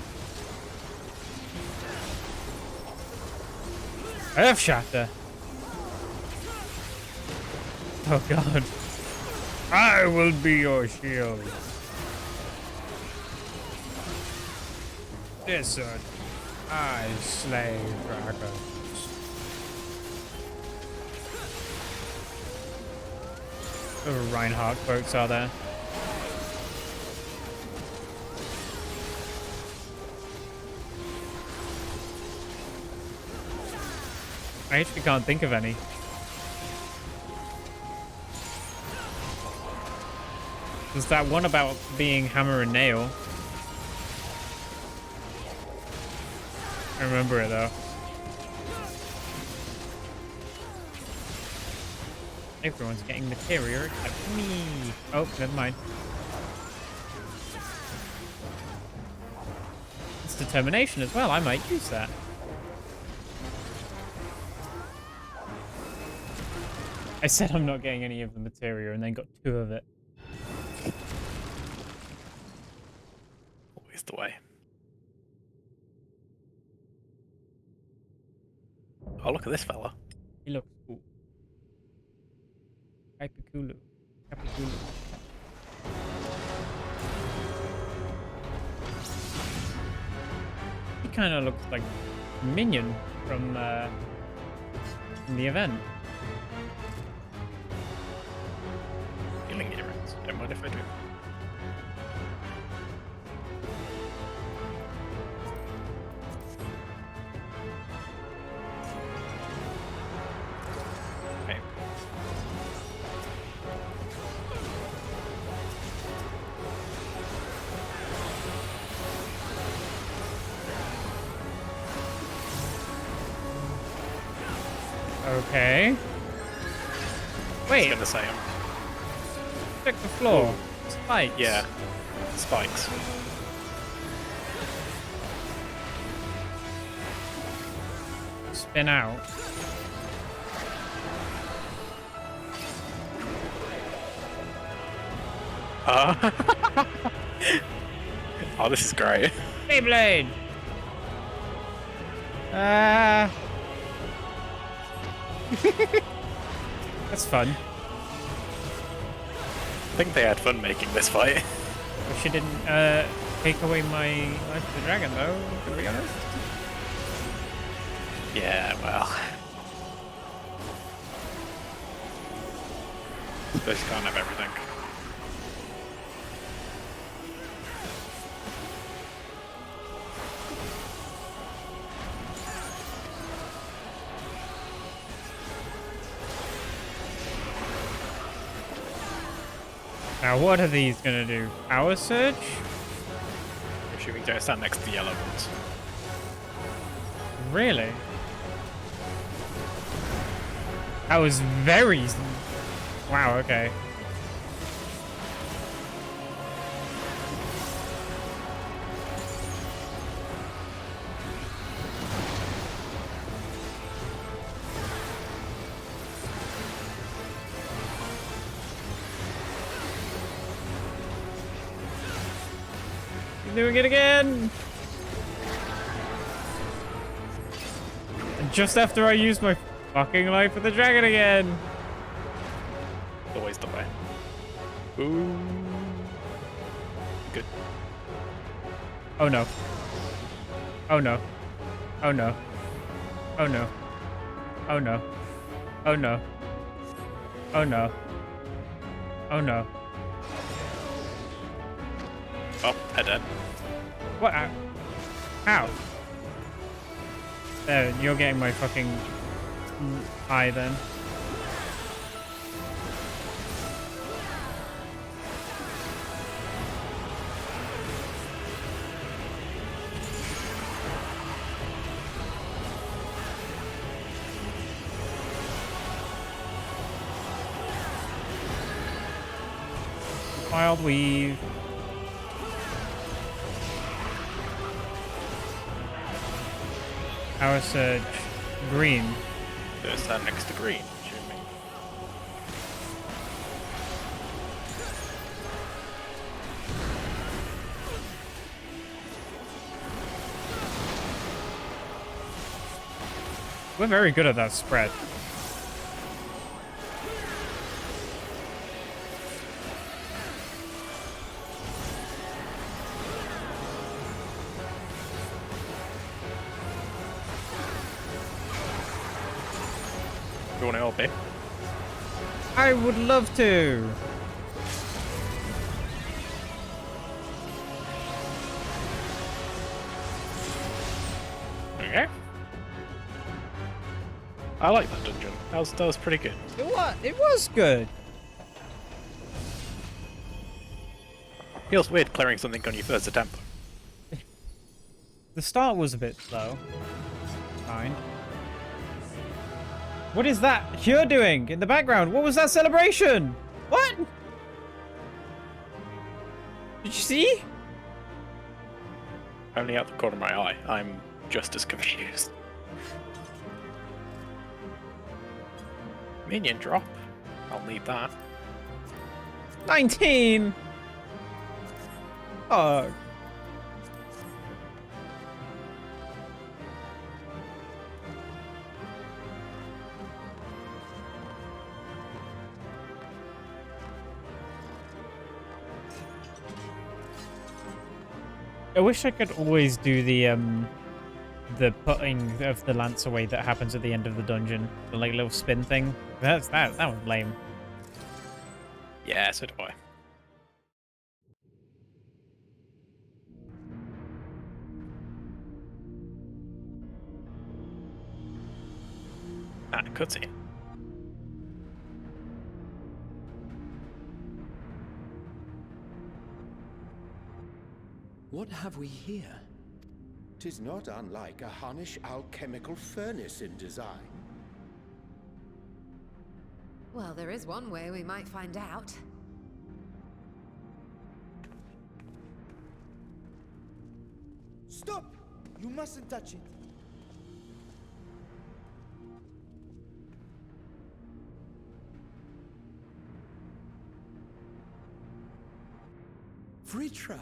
Earth Shatter. Oh god. I will be your shield. Listen, I slay dragons. Oh, Reinhardt quotes are there. I actually can't think of any. There's that one about being hammer and nail. I remember it though. Everyone's getting materia except me. Oh, never mind. It's determination as well. I might use that. I said I'm not getting any of the materia and then got 2 of it. Always the way. Oh, look at this fella. He looks cool. Capiculu. Capiculu. He kind of looks like Minion from the event. Healing Arent. Don't mind if I do. Okay. Okay. Wait. I was gonna say him. Check the floor. Spikes. Yeah. Spikes. Spin out. Oh, this is great. Beyblade. That's fun. I think they had fun making this fight. But she didn't take away my life to the dragon though, to be honest. Yeah, well. Suppose you can't have everything. Now what are these gonna do? Power surge? If you can go stand next to the yellow ones. Really? That was very... Wow, okay. doing it again. And just after I used my fucking life for the dragon again. Always the way. Ooh. Good. Oh no. Oh no. Oh no. Oh no. Oh no. Oh no. Oh no. Oh no. Oh, head in. What? How? There, you're getting my fucking eye then. Wild weave. Power surge. Green. There's that next to green, Jimmy. We're very good at that spread. You want to help me? I would love to. Okay. I like that dungeon. That was pretty good. It was good. Feels weird clearing something on your first attempt. The start was a bit slow. Fine. What is that you're doing in the background? What was that celebration? What? Did you see? Only out the corner of my eye. I'm just as confused. Minion drop. I'll need that. 19! Oh. I wish I could always do the putting of the lance away that happens at the end of the dungeon. The like little spin thing. That was lame. Yeah, so do I. Ah, cutscene. What have we here? 'Tis not unlike a Hunnish alchemical furnace in design. Well, there is one way we might find out. Stop! You mustn't touch it. Vritra!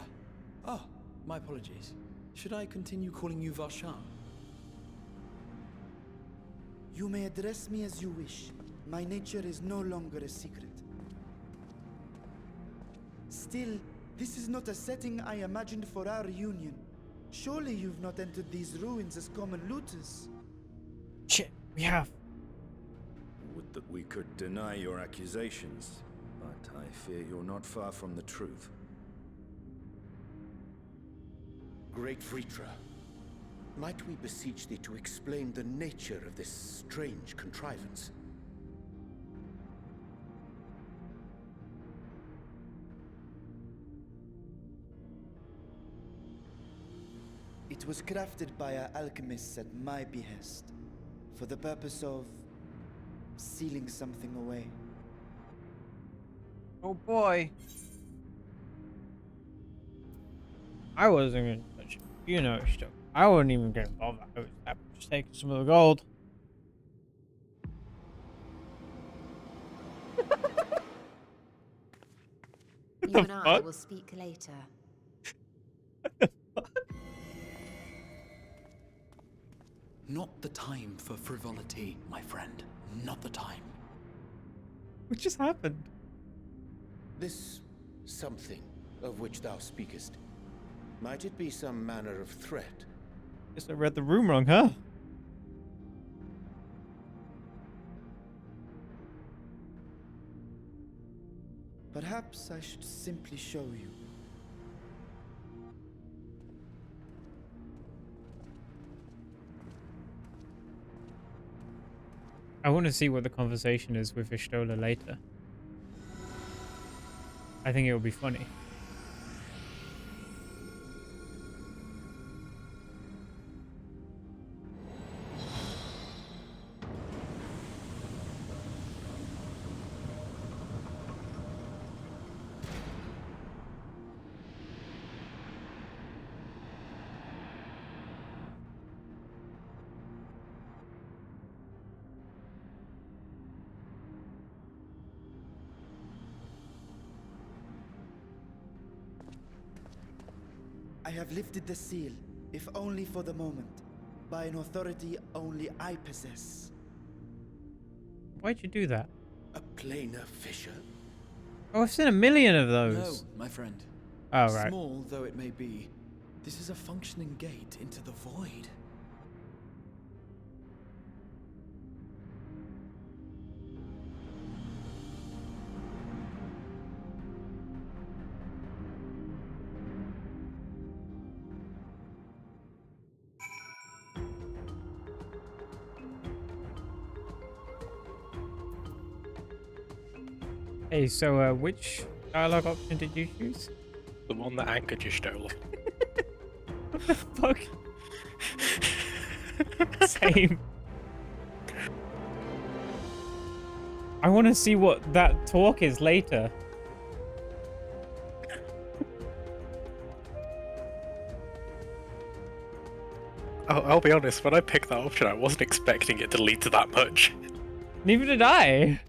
Oh, my apologies. Should I continue calling you Varshan? You may address me as you wish. My nature is no longer a secret. Still, this is not a setting I imagined for our union. Surely you've not entered these ruins as common looters. Shit, we have. Would that we could deny your accusations, but I fear you're not far from the truth. Great Vritra, might we beseech thee to explain the nature of this strange contrivance? It was crafted by our alchemists at my behest, for the purpose of sealing something away. Oh boy. I wasn't even touch it. You know stuff. I wouldn't even get involved. I was just taking some of the gold. You and I will speak later. Not the time for frivolity, my friend. Not the time. What just happened? This something of which thou speakest, might it be some manner of threat? Guess I read the room wrong, huh? Perhaps I should simply show you. I want to see what the conversation is with Ishtola later. I think it will be funny. I have lifted the seal, if only for the moment, by an authority only I possess. Why'd you do that? A planar fissure? Oh, I've seen a million of No, those. my friend. Oh, right. Small though it may be, this is a functioning gate into the void. Hey, so which dialogue option did you choose? The one that Anchor just stole. What the fuck? Same. I want to see what that talk is later. I'll be honest, when I picked that option, I wasn't expecting it to lead to that much. Neither did I.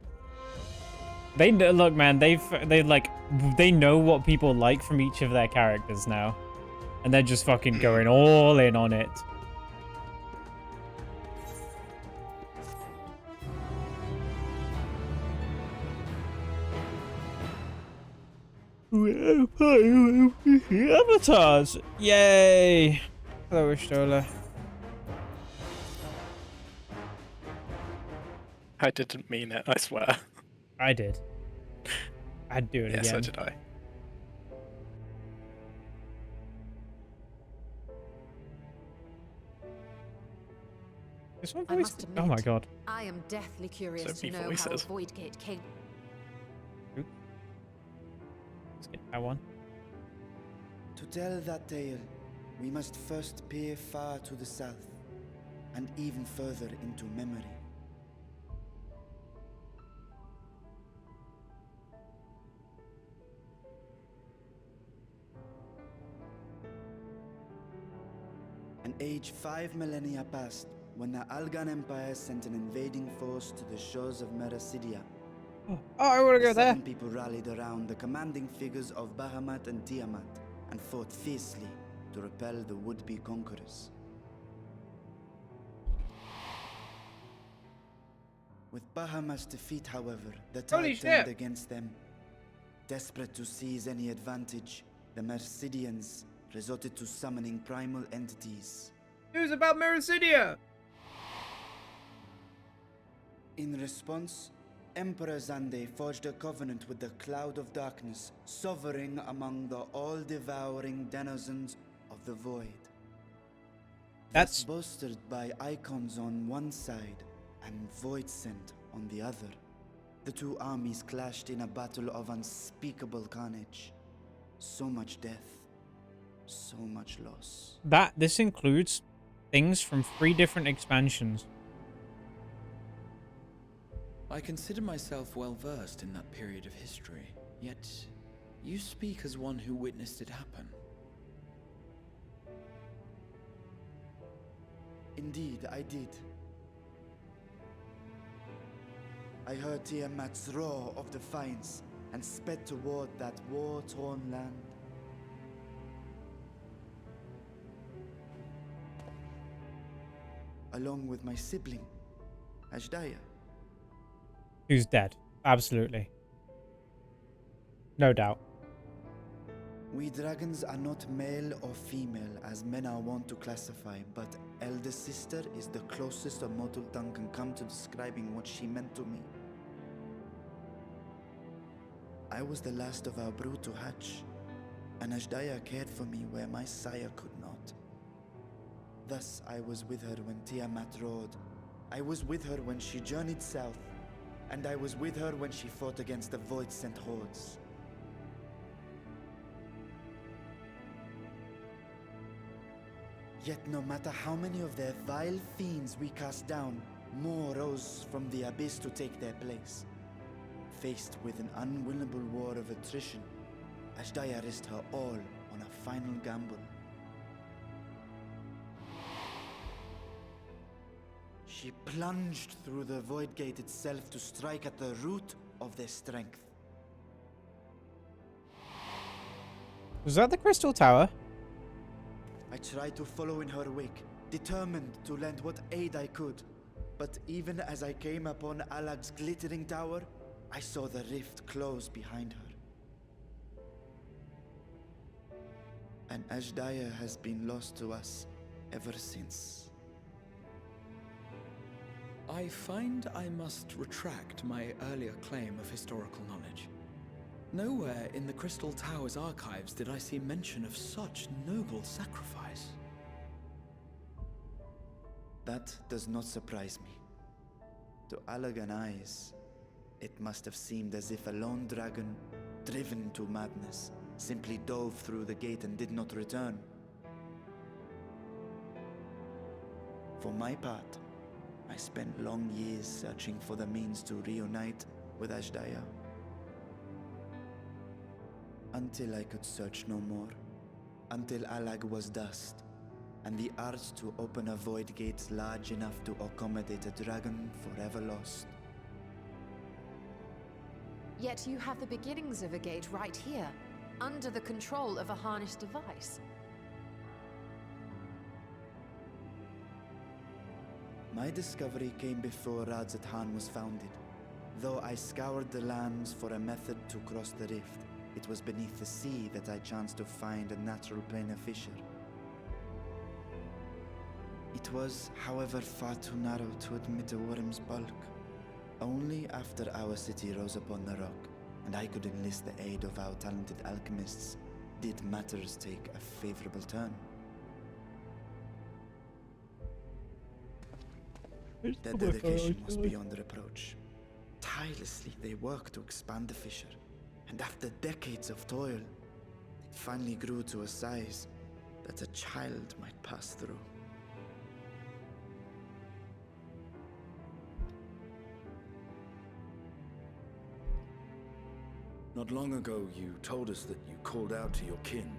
They look, man. They know what people like from each of their characters now, and they're just fucking going all in on it. Avatars! Yay! Hello, Ishtola. I didn't mean it, I swear. I did. I'd do it Yeah, again. so did I. This one I voice. must admit, Oh my god. I am deathly curious So to many know voices. how a void gate came. Let's get that one. To tell that tale, we must first peer far to the south, and even further into memory. An age 5 millennia past, when the Algan Empire sent an invading force to the shores of Mericidia. Oh, I want to go there. 7 people rallied around the commanding figures of Bahamut and Tiamat and fought fiercely to repel the would-be conquerors. With Bahamut's defeat, however, the Holy tide turned shit. against them. Desperate to seize any advantage, the Mercidians resorted to summoning primal entities. News about Mericidia! In response, Emperor Zande forged a covenant with the Cloud of Darkness, sovereign among the all-devouring denizens of the Void. That's bolstered by icons on one side and Void Scent on the other. The two armies clashed in a battle of unspeakable carnage. So much death, so much loss. this includes things from 3 different expansions. I consider myself well versed in that period of history, yet you speak as one who witnessed it happen. Indeed, I did. I heard Tiamat's roar of defiance and sped toward that war-torn land. along with my sibling, Ashdaya. Who's dead? Absolutely. No doubt. We dragons are not male or female as men are wont to classify, but elder sister is the closest a mortal tongue can come to describing what she meant to me. I was the last of our brood to hatch, and Ashdaya cared for me where my sire could not. Thus I was with her when Tiamat roared, I was with her when she journeyed south, and I was with her when she fought against the Void-sent hordes. Yet no matter how many of their vile fiends we cast down, more rose from the abyss to take their place. Faced with an unwinnable war of attrition, Ashdaya risked her all on a final gamble. She plunged through the Void Gate itself to strike at the root of their strength. Was that the Crystal Tower? I tried to follow in her wake, determined to lend what aid I could. But even as I came upon Alag's glittering tower, I saw the rift close behind her. And Ashdaya has been lost to us ever since. I find I must retract my earlier claim of historical knowledge. Nowhere in the Crystal Tower's archives did I see mention of such noble sacrifice. That does not surprise me. To Allagan eyes, it must have seemed as if a lone dragon, driven to madness, simply dove through the gate and did not return. For my part, I spent long years searching for the means to reunite with Ashdaya. Until I could search no more. Until Alag was dust, and the art to open a void gate large enough to accommodate a dragon forever lost. Yet you have the beginnings of a gate right here, under the control of a harnessed device. My discovery came before Radzat was founded. Though I scoured the lands for a method to cross the rift, it was beneath the sea that I chanced to find a natural planar fissure. It was, however, far too narrow to admit a worm's bulk. Only after our city rose upon the rock, and I could enlist the aid of our talented alchemists, did matters take a favorable turn. Their dedication was beyond reproach. Tirelessly they worked to expand the fissure, and after decades of toil, it finally grew to a size that a child might pass through. Not long ago, you told us that you called out to your kin,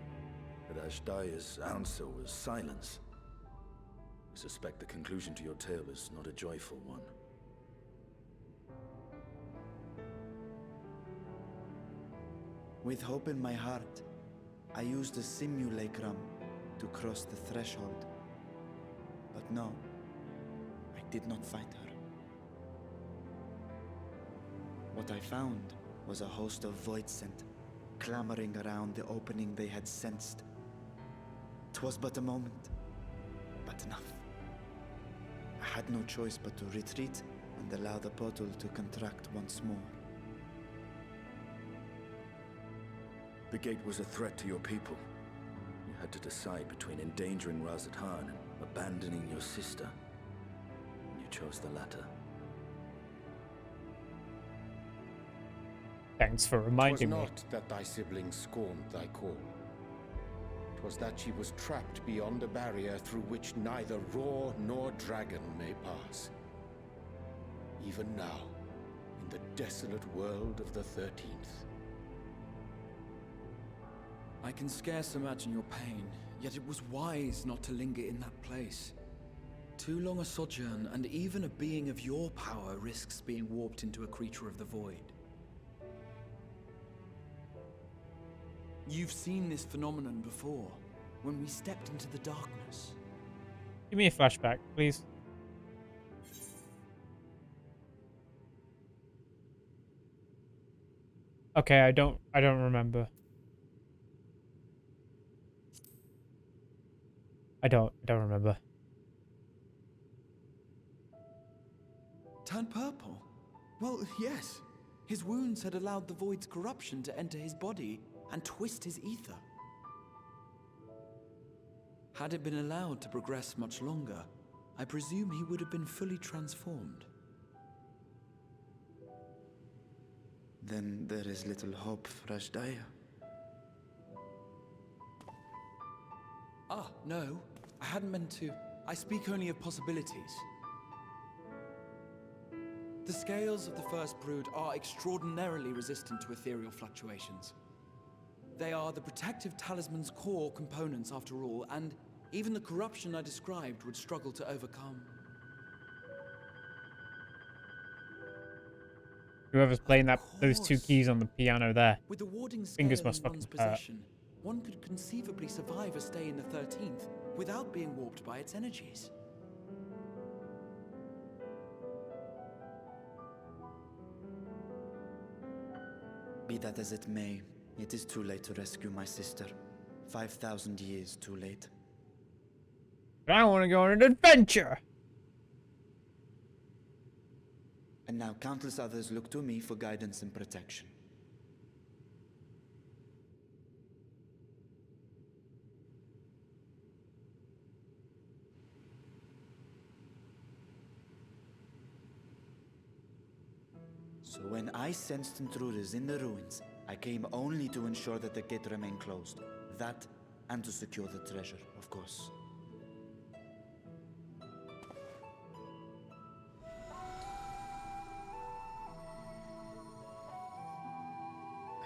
that Ashdaya's answer was silence. I suspect the conclusion to your tale is not a joyful one. With hope in my heart, I used a simulacrum to cross the threshold. But no, I did not find her. What I found was a host of Void-sent, clamoring around the opening they had sensed. 'Twas but a moment, but enough. I had no choice but to retreat and allow the portal to contract once more. The gate was a threat to your people. You had to decide between endangering Radzat and abandoning your sister. You chose the latter. Thanks for reminding me. 'Twas not that thy sibling scorned thy call. 'Twas that she was trapped beyond a barrier through which neither roar nor dragon may pass. Even now, in the desolate world of the 13th. I can scarce imagine your pain, yet it was wise not to linger in that place. Too long a sojourn, and even a being of your power risks being warped into a creature of the void. You've seen this phenomenon before, when we stepped into the darkness. Give me a flashback, please. Okay, I don't remember. I don't remember. Turned purple? Well, yes. His wounds had allowed the void's corruption to enter his body and twist his ether. Had it been allowed to progress much longer, I presume he would have been fully transformed. Then there is little hope for Ashdaya. Ah, no. I hadn't meant to. I speak only of possibilities. The scales of the first brood are extraordinarily resistant to ethereal fluctuations. They are the protective talisman's core components after all, and even the corruption I described would struggle to overcome. Whoever's playing those two keys on the piano there. With the warding scale Fingers in must one's fucking hurt. possession, one could conceivably survive a stay in the 13th without being warped by its energies. Be that as it may, it is too late to rescue my sister. 5,000 years too late. But I want to go on an adventure! And now countless others look to me for guidance and protection. So when I sensed intruders in the ruins, I came only to ensure that the gate remained closed. That, and to secure the treasure, of course.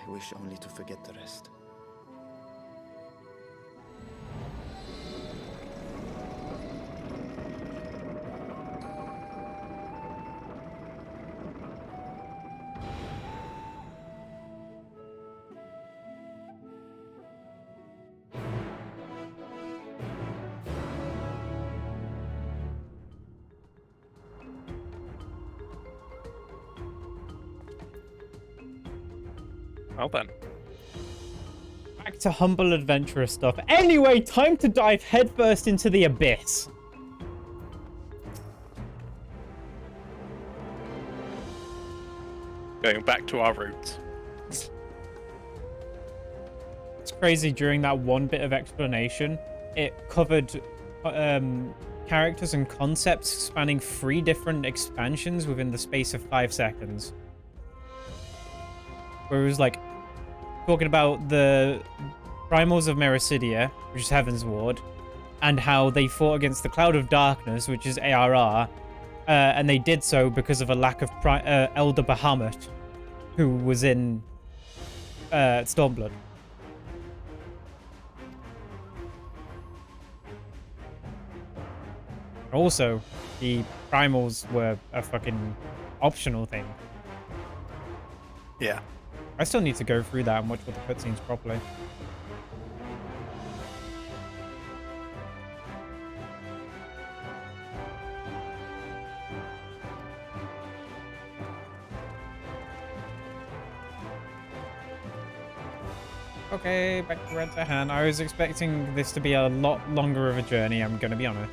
I wish only to forget the rest. Well then. Back to humble adventurer stuff. Anyway, time to dive headfirst into the abyss. Going back to our roots. It's crazy, during that one bit of explanation, it covered characters and concepts spanning 3 different expansions within the space of 5 seconds. Where it was like talking about the primals of Mericidia, which is Heaven's Ward, and how they fought against the Cloud of Darkness, which is ARR, and they did so because of a lack of Elder Bahamut, who was in Stormblood. Also, the primals were a fucking optional thing. Yeah. I still need to go through that and watch all the cutscenes properly. Okay, back to Red to Hand. I was expecting this to be a lot longer of a journey, I'm gonna be honest.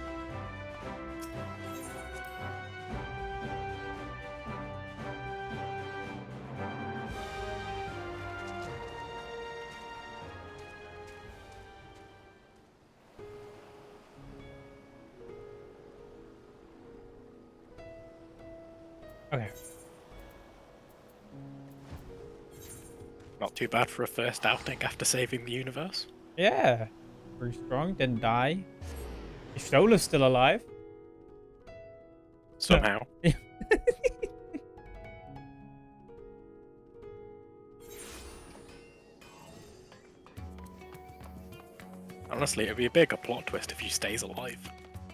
Okay. Not too bad for a first outing after saving the universe. Yeah. Pretty strong, didn't die. Ishtola's still alive. Somehow. Honestly, it'd be a bigger plot twist if she stays alive.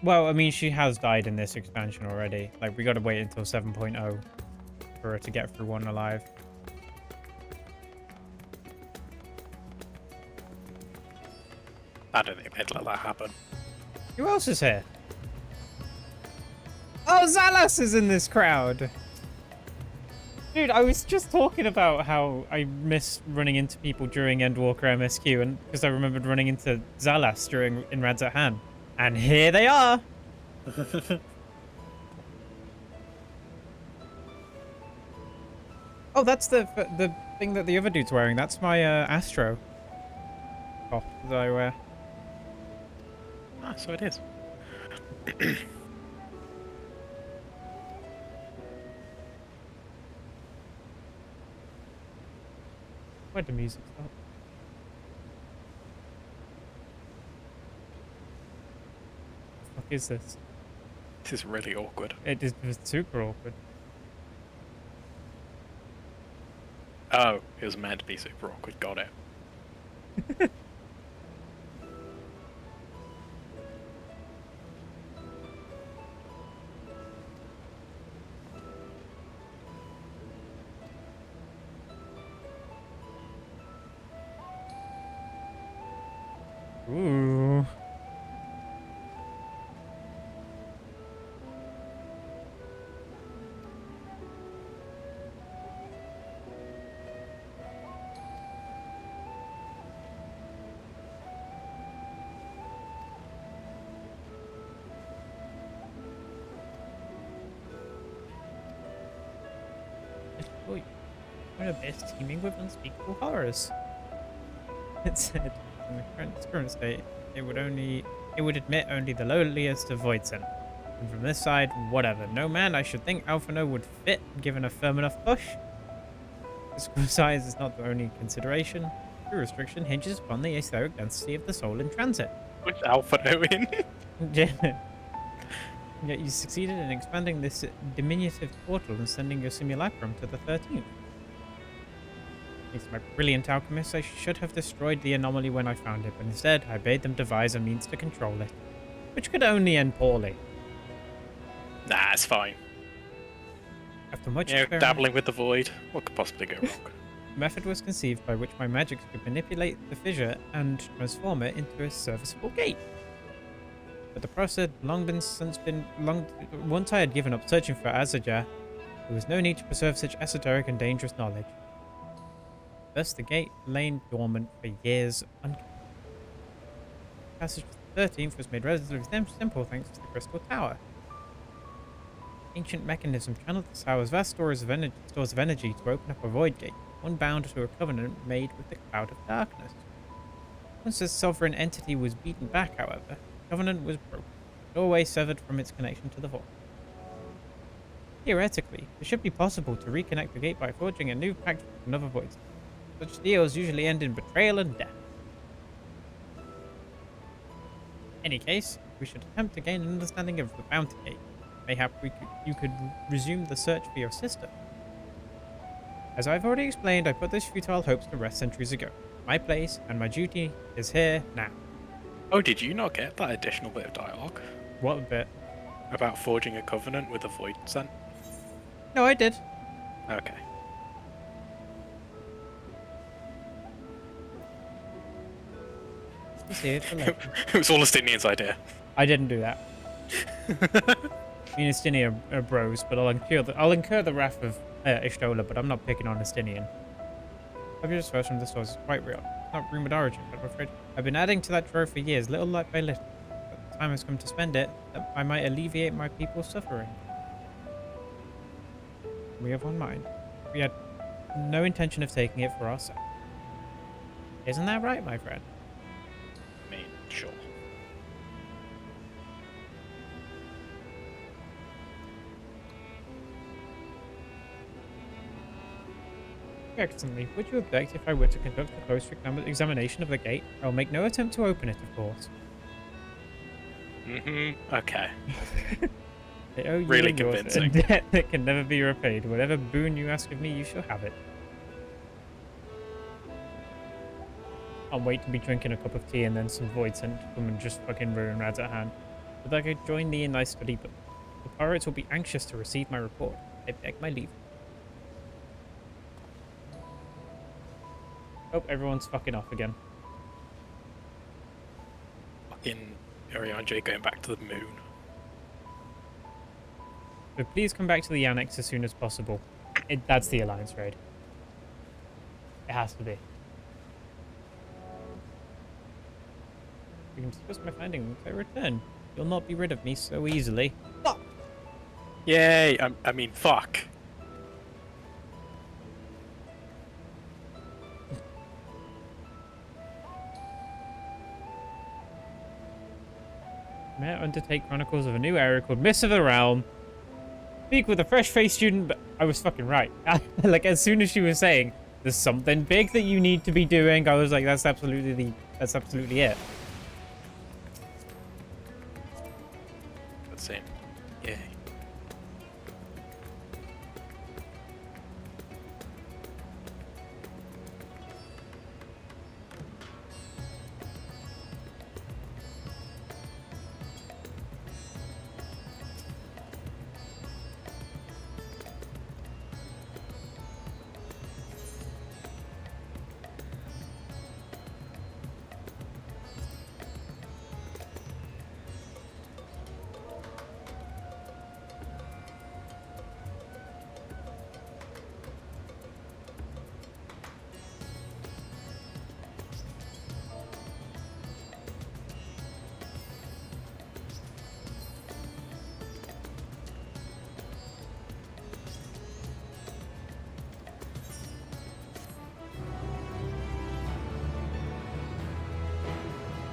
Well, I mean, she has died in this expansion already. Like, we gotta wait until 7.0 for her to get through 1 alive. I don't think they'd let that happen. Who else is here? Oh, Zalas is in this crowd. Dude, I was just talking about how I miss running into people during Endwalker MSQ, and because I remembered running into Zalas during in Rads at Han. And here they are! Oh, that's the thing that the other dude's wearing. That's my Astro top that I wear. Ah, so it is. Where'd the music stop? What the fuck is this? This is really awkward. It is super awkward. Oh, it was meant to be super awkward. Got it. Ooh. Oh, what a best teaming with unspeakable horrors. It said, in its current state, it would admit only the lowliest of void sent. And from this side, whatever. No man, I should think Alphano would fit, given a firm enough push. Physical size is not the only consideration. True restriction hinges upon the etheric density of the soul in transit. With Alphano in? Yet you succeeded in expanding this diminutive portal and sending your simulacrum to the 13th. Thanks to my brilliant alchemist, I should have destroyed the anomaly when I found it, but instead I bade them devise a means to control it, which could only end poorly. Nah, it's fine. After much dabbling with the void, what could possibly go wrong? A method was conceived by which my magic could manipulate the fissure and transform it into a serviceable gate. But the process had once I had given up searching for Azajah, there was no need to preserve such esoteric and dangerous knowledge. Thus, the gate lay dormant for years. Passage to the 13th was made relatively simple thanks to the Crystal Tower. Ancient mechanism channeled the tower's vast stores of energy to open up a void gate, one bound to a covenant made with the Cloud of Darkness. Once the sovereign entity was beaten back, however, the covenant was broken, the doorway severed from its connection to the vault. Theoretically, it should be possible to reconnect the gate by forging a new pact with another void. Such deals usually end in betrayal and death. In any case, we should attempt to gain an understanding of the bounty gate. Mayhap you could resume the search for your sister. As I've already explained, I put those futile hopes to rest centuries ago. My place and my duty is here now. Oh, did you not get that additional bit of dialogue? What bit? About forging a covenant with a void sent? No, I did. Okay. It was all Estinian's idea. I didn't do that. Me and Estinian are bros, but I'll incur the wrath of Ishtola, but I'm not picking on Estinian. Obvious first from the source is quite real. It's not rumored origin, but I'm afraid I've been adding to that trove for years, little light by little. But the time has come to spend it, that I might alleviate my people's suffering. We have one mind. We had no intention of taking it for ourselves. Isn't that right, my friend? I mean, sure. Excellently. Would you object if I were to conduct a closer examination of the gate? I will make no attempt to open it, of course. Okay. They owe you really and yours convincing. a debt that can never be repaid. Whatever boon you ask of me, you shall have it. I'll wait to be drinking a cup of tea and then some void sent to come and just fucking ruin Rads at hand. But I could join thee in thy study, but the pirates will be anxious to receive my report. I beg my leave. Oh, everyone's fucking off again. Fucking Ariane going back to the moon. So please come back to the annex as soon as possible. That's the Alliance raid. It has to be. We can discuss my findings when I return. You'll not be rid of me so easily. Fuck! Yay! I mean, fuck. May I undertake chronicles of a new area called Mists of the Realm. Speak with a fresh-faced student, but I was fucking right. Like, as soon as she was saying, there's something big that you need to be doing, I was like, that's absolutely it. That's it. Yay.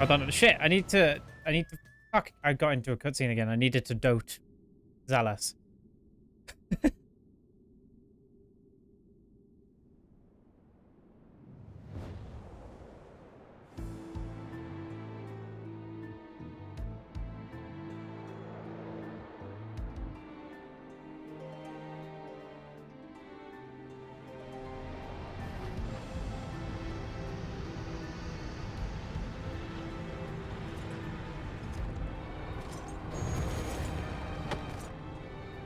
I don't know. Shit, I need to, fuck, I got into a cutscene again. I needed to dote Zalas.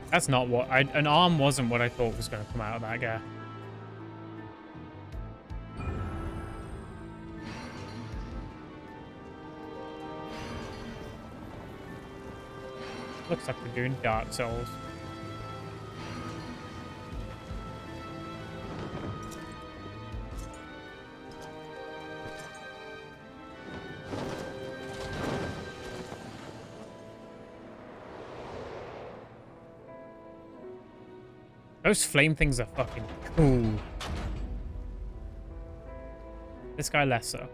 That's not what an arm wasn't what I thought was going to come out of that guy. Looks like we're doing Dark Souls. Those flame things are fucking cool. This guy less so.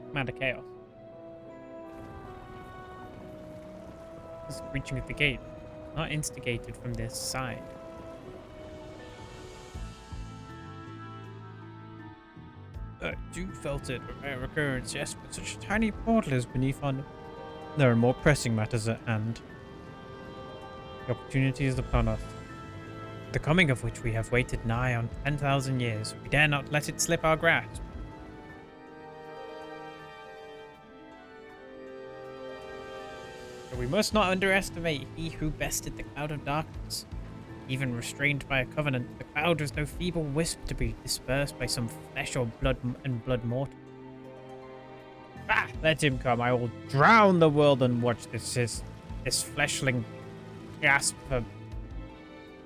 Commander Chaos. This breaching of the gate. Not instigated from this side. I do felt it. A rare occurrence, yes, but such a tiny portal is beneath on. There are more pressing matters at hand. The opportunity is upon us, the coming of which we have waited nigh on 10,000 years. We dare not let it slip our grasp. But we must not underestimate he who bested the cloud of darkness. Even restrained by a covenant, the cloud was no feeble wisp to be dispersed by some flesh or blood mortal. Ah, let him come. I will drown the world and watch this fleshling gasp for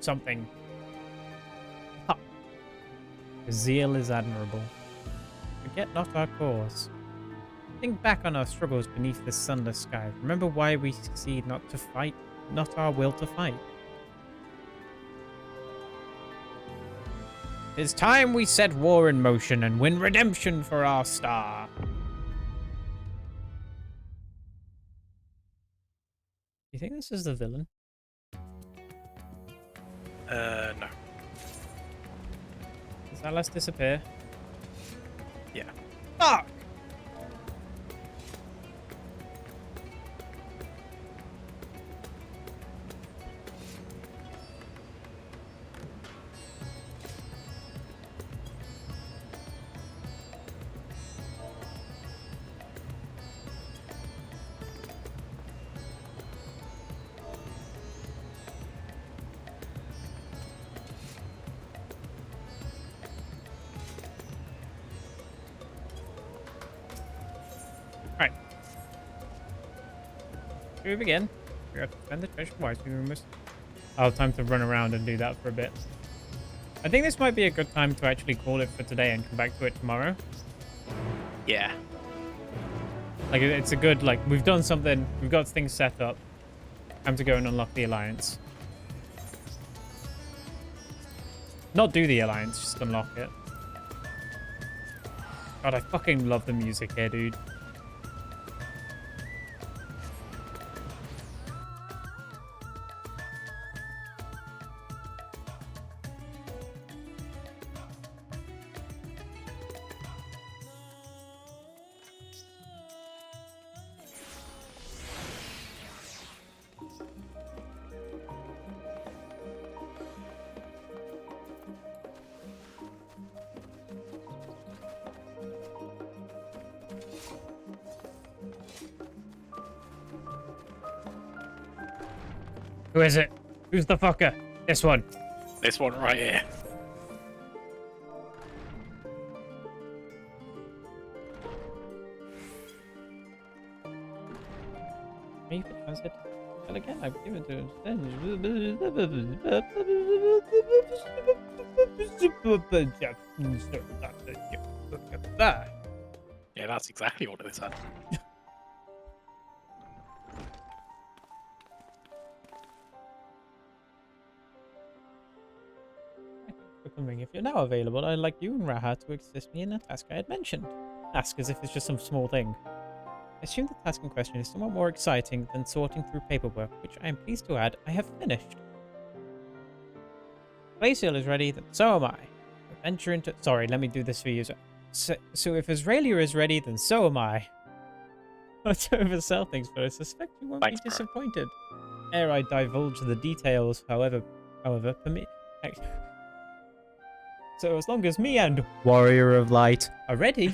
something. Ha. The zeal is admirable. Forget not our cause. Think back on our struggles beneath this sunless sky. Remember why we succeed not to fight, not our will to fight. It's time we set war in motion and win redemption for our star. You think this is the villain? No. Does Zalas disappear? Yeah. Fuck! Move again. We have to spend the treasure wisely. We must I'll have time to run around and do that for a bit. I think this might be a good time to actually call it for today and come back to it tomorrow. Yeah. Like, it's a good, like, we've done something. We've got things set up. Time to go and unlock the Alliance. Not do the Alliance, just unlock it. God, I fucking love the music here, dude. Who is it? Who's the fucker? This one. This one right here. Maybe I said well again, I've given to Yeah, that's exactly what it said. If you're now available, I'd like you and Raha to assist me in a task I had mentioned. Ask as if it's just some small thing. I assume the task in question is somewhat more exciting than sorting through paperwork, which I am pleased to add I have finished. Glacial is ready, then so am I. Venture into... Sorry, let me do this for you. So if Israelia is ready, then so am I. Not to oversell things, but I suspect you won't be disappointed. Ere I divulge the details, however, permit... So as long as me and Warrior of Light are ready...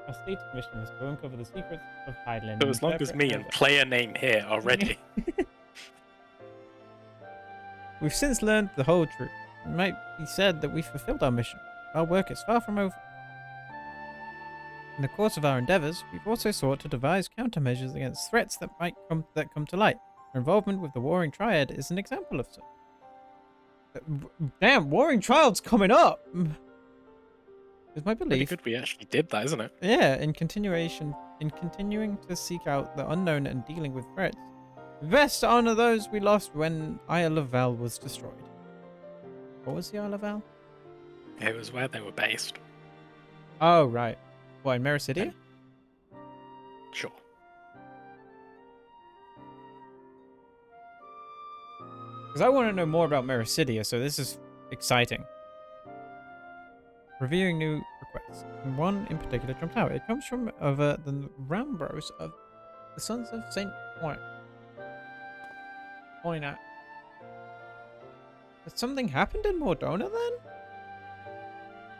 Our stated mission is to uncover the secrets of Highland. So as long as me and player name here are ready. We've since learned the whole truth. It might be said that we've fulfilled our mission. Our work is far from over. In the course of our endeavors, we've also sought to devise countermeasures against threats that might come to light. Our involvement with the Warring Triad is an example of such. Damn, Warring Triad's coming up! Is my belief. Pretty good we actually did that, isn't it? Yeah, in continuing to seek out the unknown and dealing with threats. Best to honor those we lost when Isle of Val was destroyed. What was the Isle of Val? It was where they were based. Oh, right. What, in Mericidia? Sure. Because I want to know more about Mericidia, so this is exciting. Reviewing new requests. One in particular jumped out. It comes from over the Rambros of the Sons of Saint Poinat. Has something happened in Mordona then?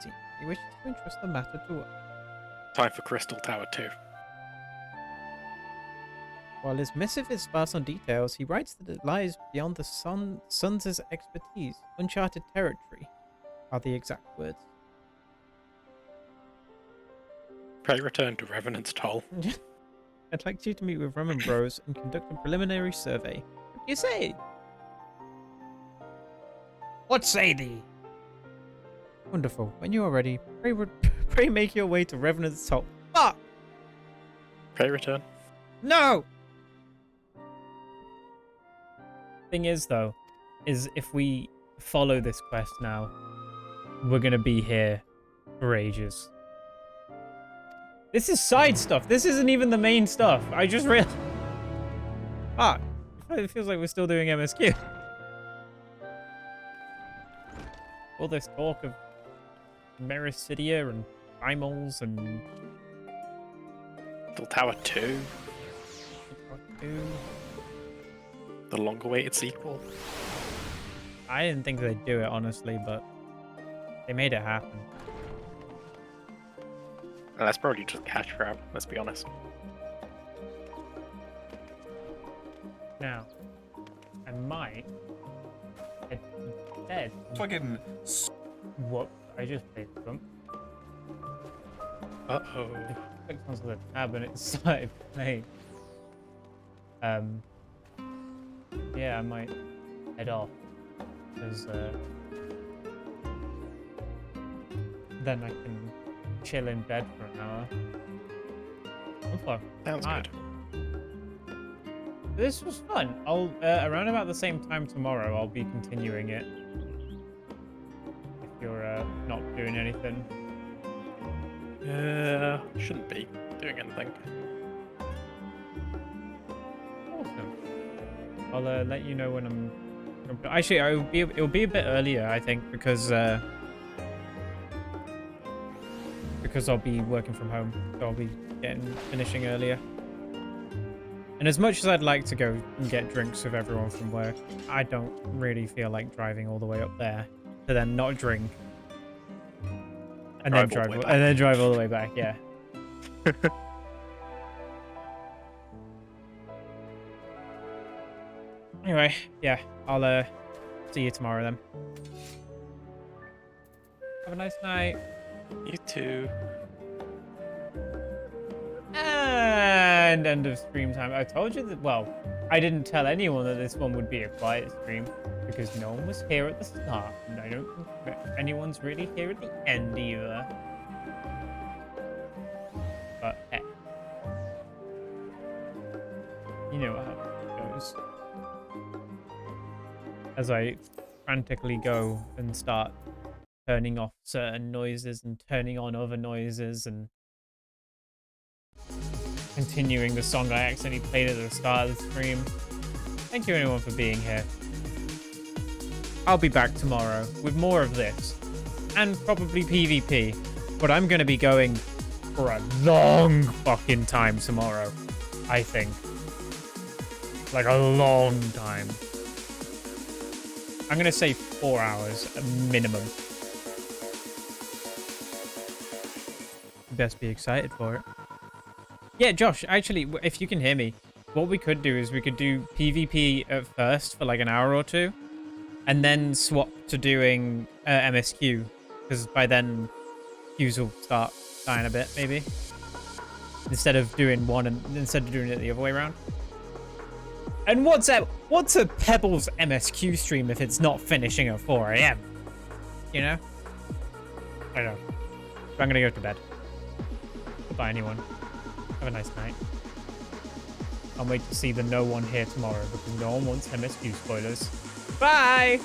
See, he wishes to entrust the matter to us. Time for Crystal Tower 2. While his missive is sparse on details, he writes that it lies beyond the Sons' expertise. Uncharted territory are the exact words. Pray return to Revenant's Toll. I'd like you to meet with Roman Bros and conduct a preliminary survey. What do you say? What say thee? Wonderful. When you are ready, pray make your way to Revenant's Toll. Fuck! Pray return. No! Thing is, though, is if we follow this quest now, we're gonna be here for ages. This is side stuff. This isn't even the main stuff. I just realized. Fuck. It feels like we're still doing MSQ. All this talk of Mericidia and primals and... Crystal Tower 2. The long-awaited sequel. I didn't think they'd do it, honestly, but they made it happen. And that's probably just cash grab, let's be honest. Now, I might head to bed. Fucking... What? I just played them. Uh-oh. I clicked onto the tab and it started playing. yeah, I might head off. Because then I can chill in bed for an hour. Sounds good. This was fun. I'll around about the same time tomorrow. I'll be continuing it. If you're not doing anything. Shouldn't be doing anything. Awesome. I'll let you know when I'm. Actually, it'll be a bit earlier, I think, because I'll be working from home, so I'll be finishing earlier. And as much as I'd like to go and get drinks with everyone from work, I don't really feel like driving all the way up there to then not drink and then drive all the way back. Yeah. Anyway, yeah, I'll see you tomorrow then. Have a nice night. You too. And end of stream time. I told you that, well, I didn't tell anyone that this one would be a quiet stream because no one was here at the start, and I don't think that anyone's really here at the end either. But heck, you know how it goes. As I frantically go and start turning off certain noises and turning on other noises and continuing the song I accidentally played at the start of the stream. Thank you everyone for being here. I'll be back tomorrow with more of this and probably PvP, but I'm going to be going for a long fucking time tomorrow, I think. Like a long time. I'm going to say 4 hours at minimum. Best be excited for it. Yeah, Josh, actually, if you can hear me, what we could do is we could do PvP at first for like an hour or two, and then swap to doing MSQ, because by then queues will start dying a bit, maybe. Instead of doing one and instead of doing it the other way around. And what's a Pebbles MSQ stream if it's not finishing at 4 AM? You know? I don't know. But I'm gonna go to bed. Goodbye, anyone. Have a nice night. I'll wait to see the no one here tomorrow because no one wants MSQ spoilers. Bye!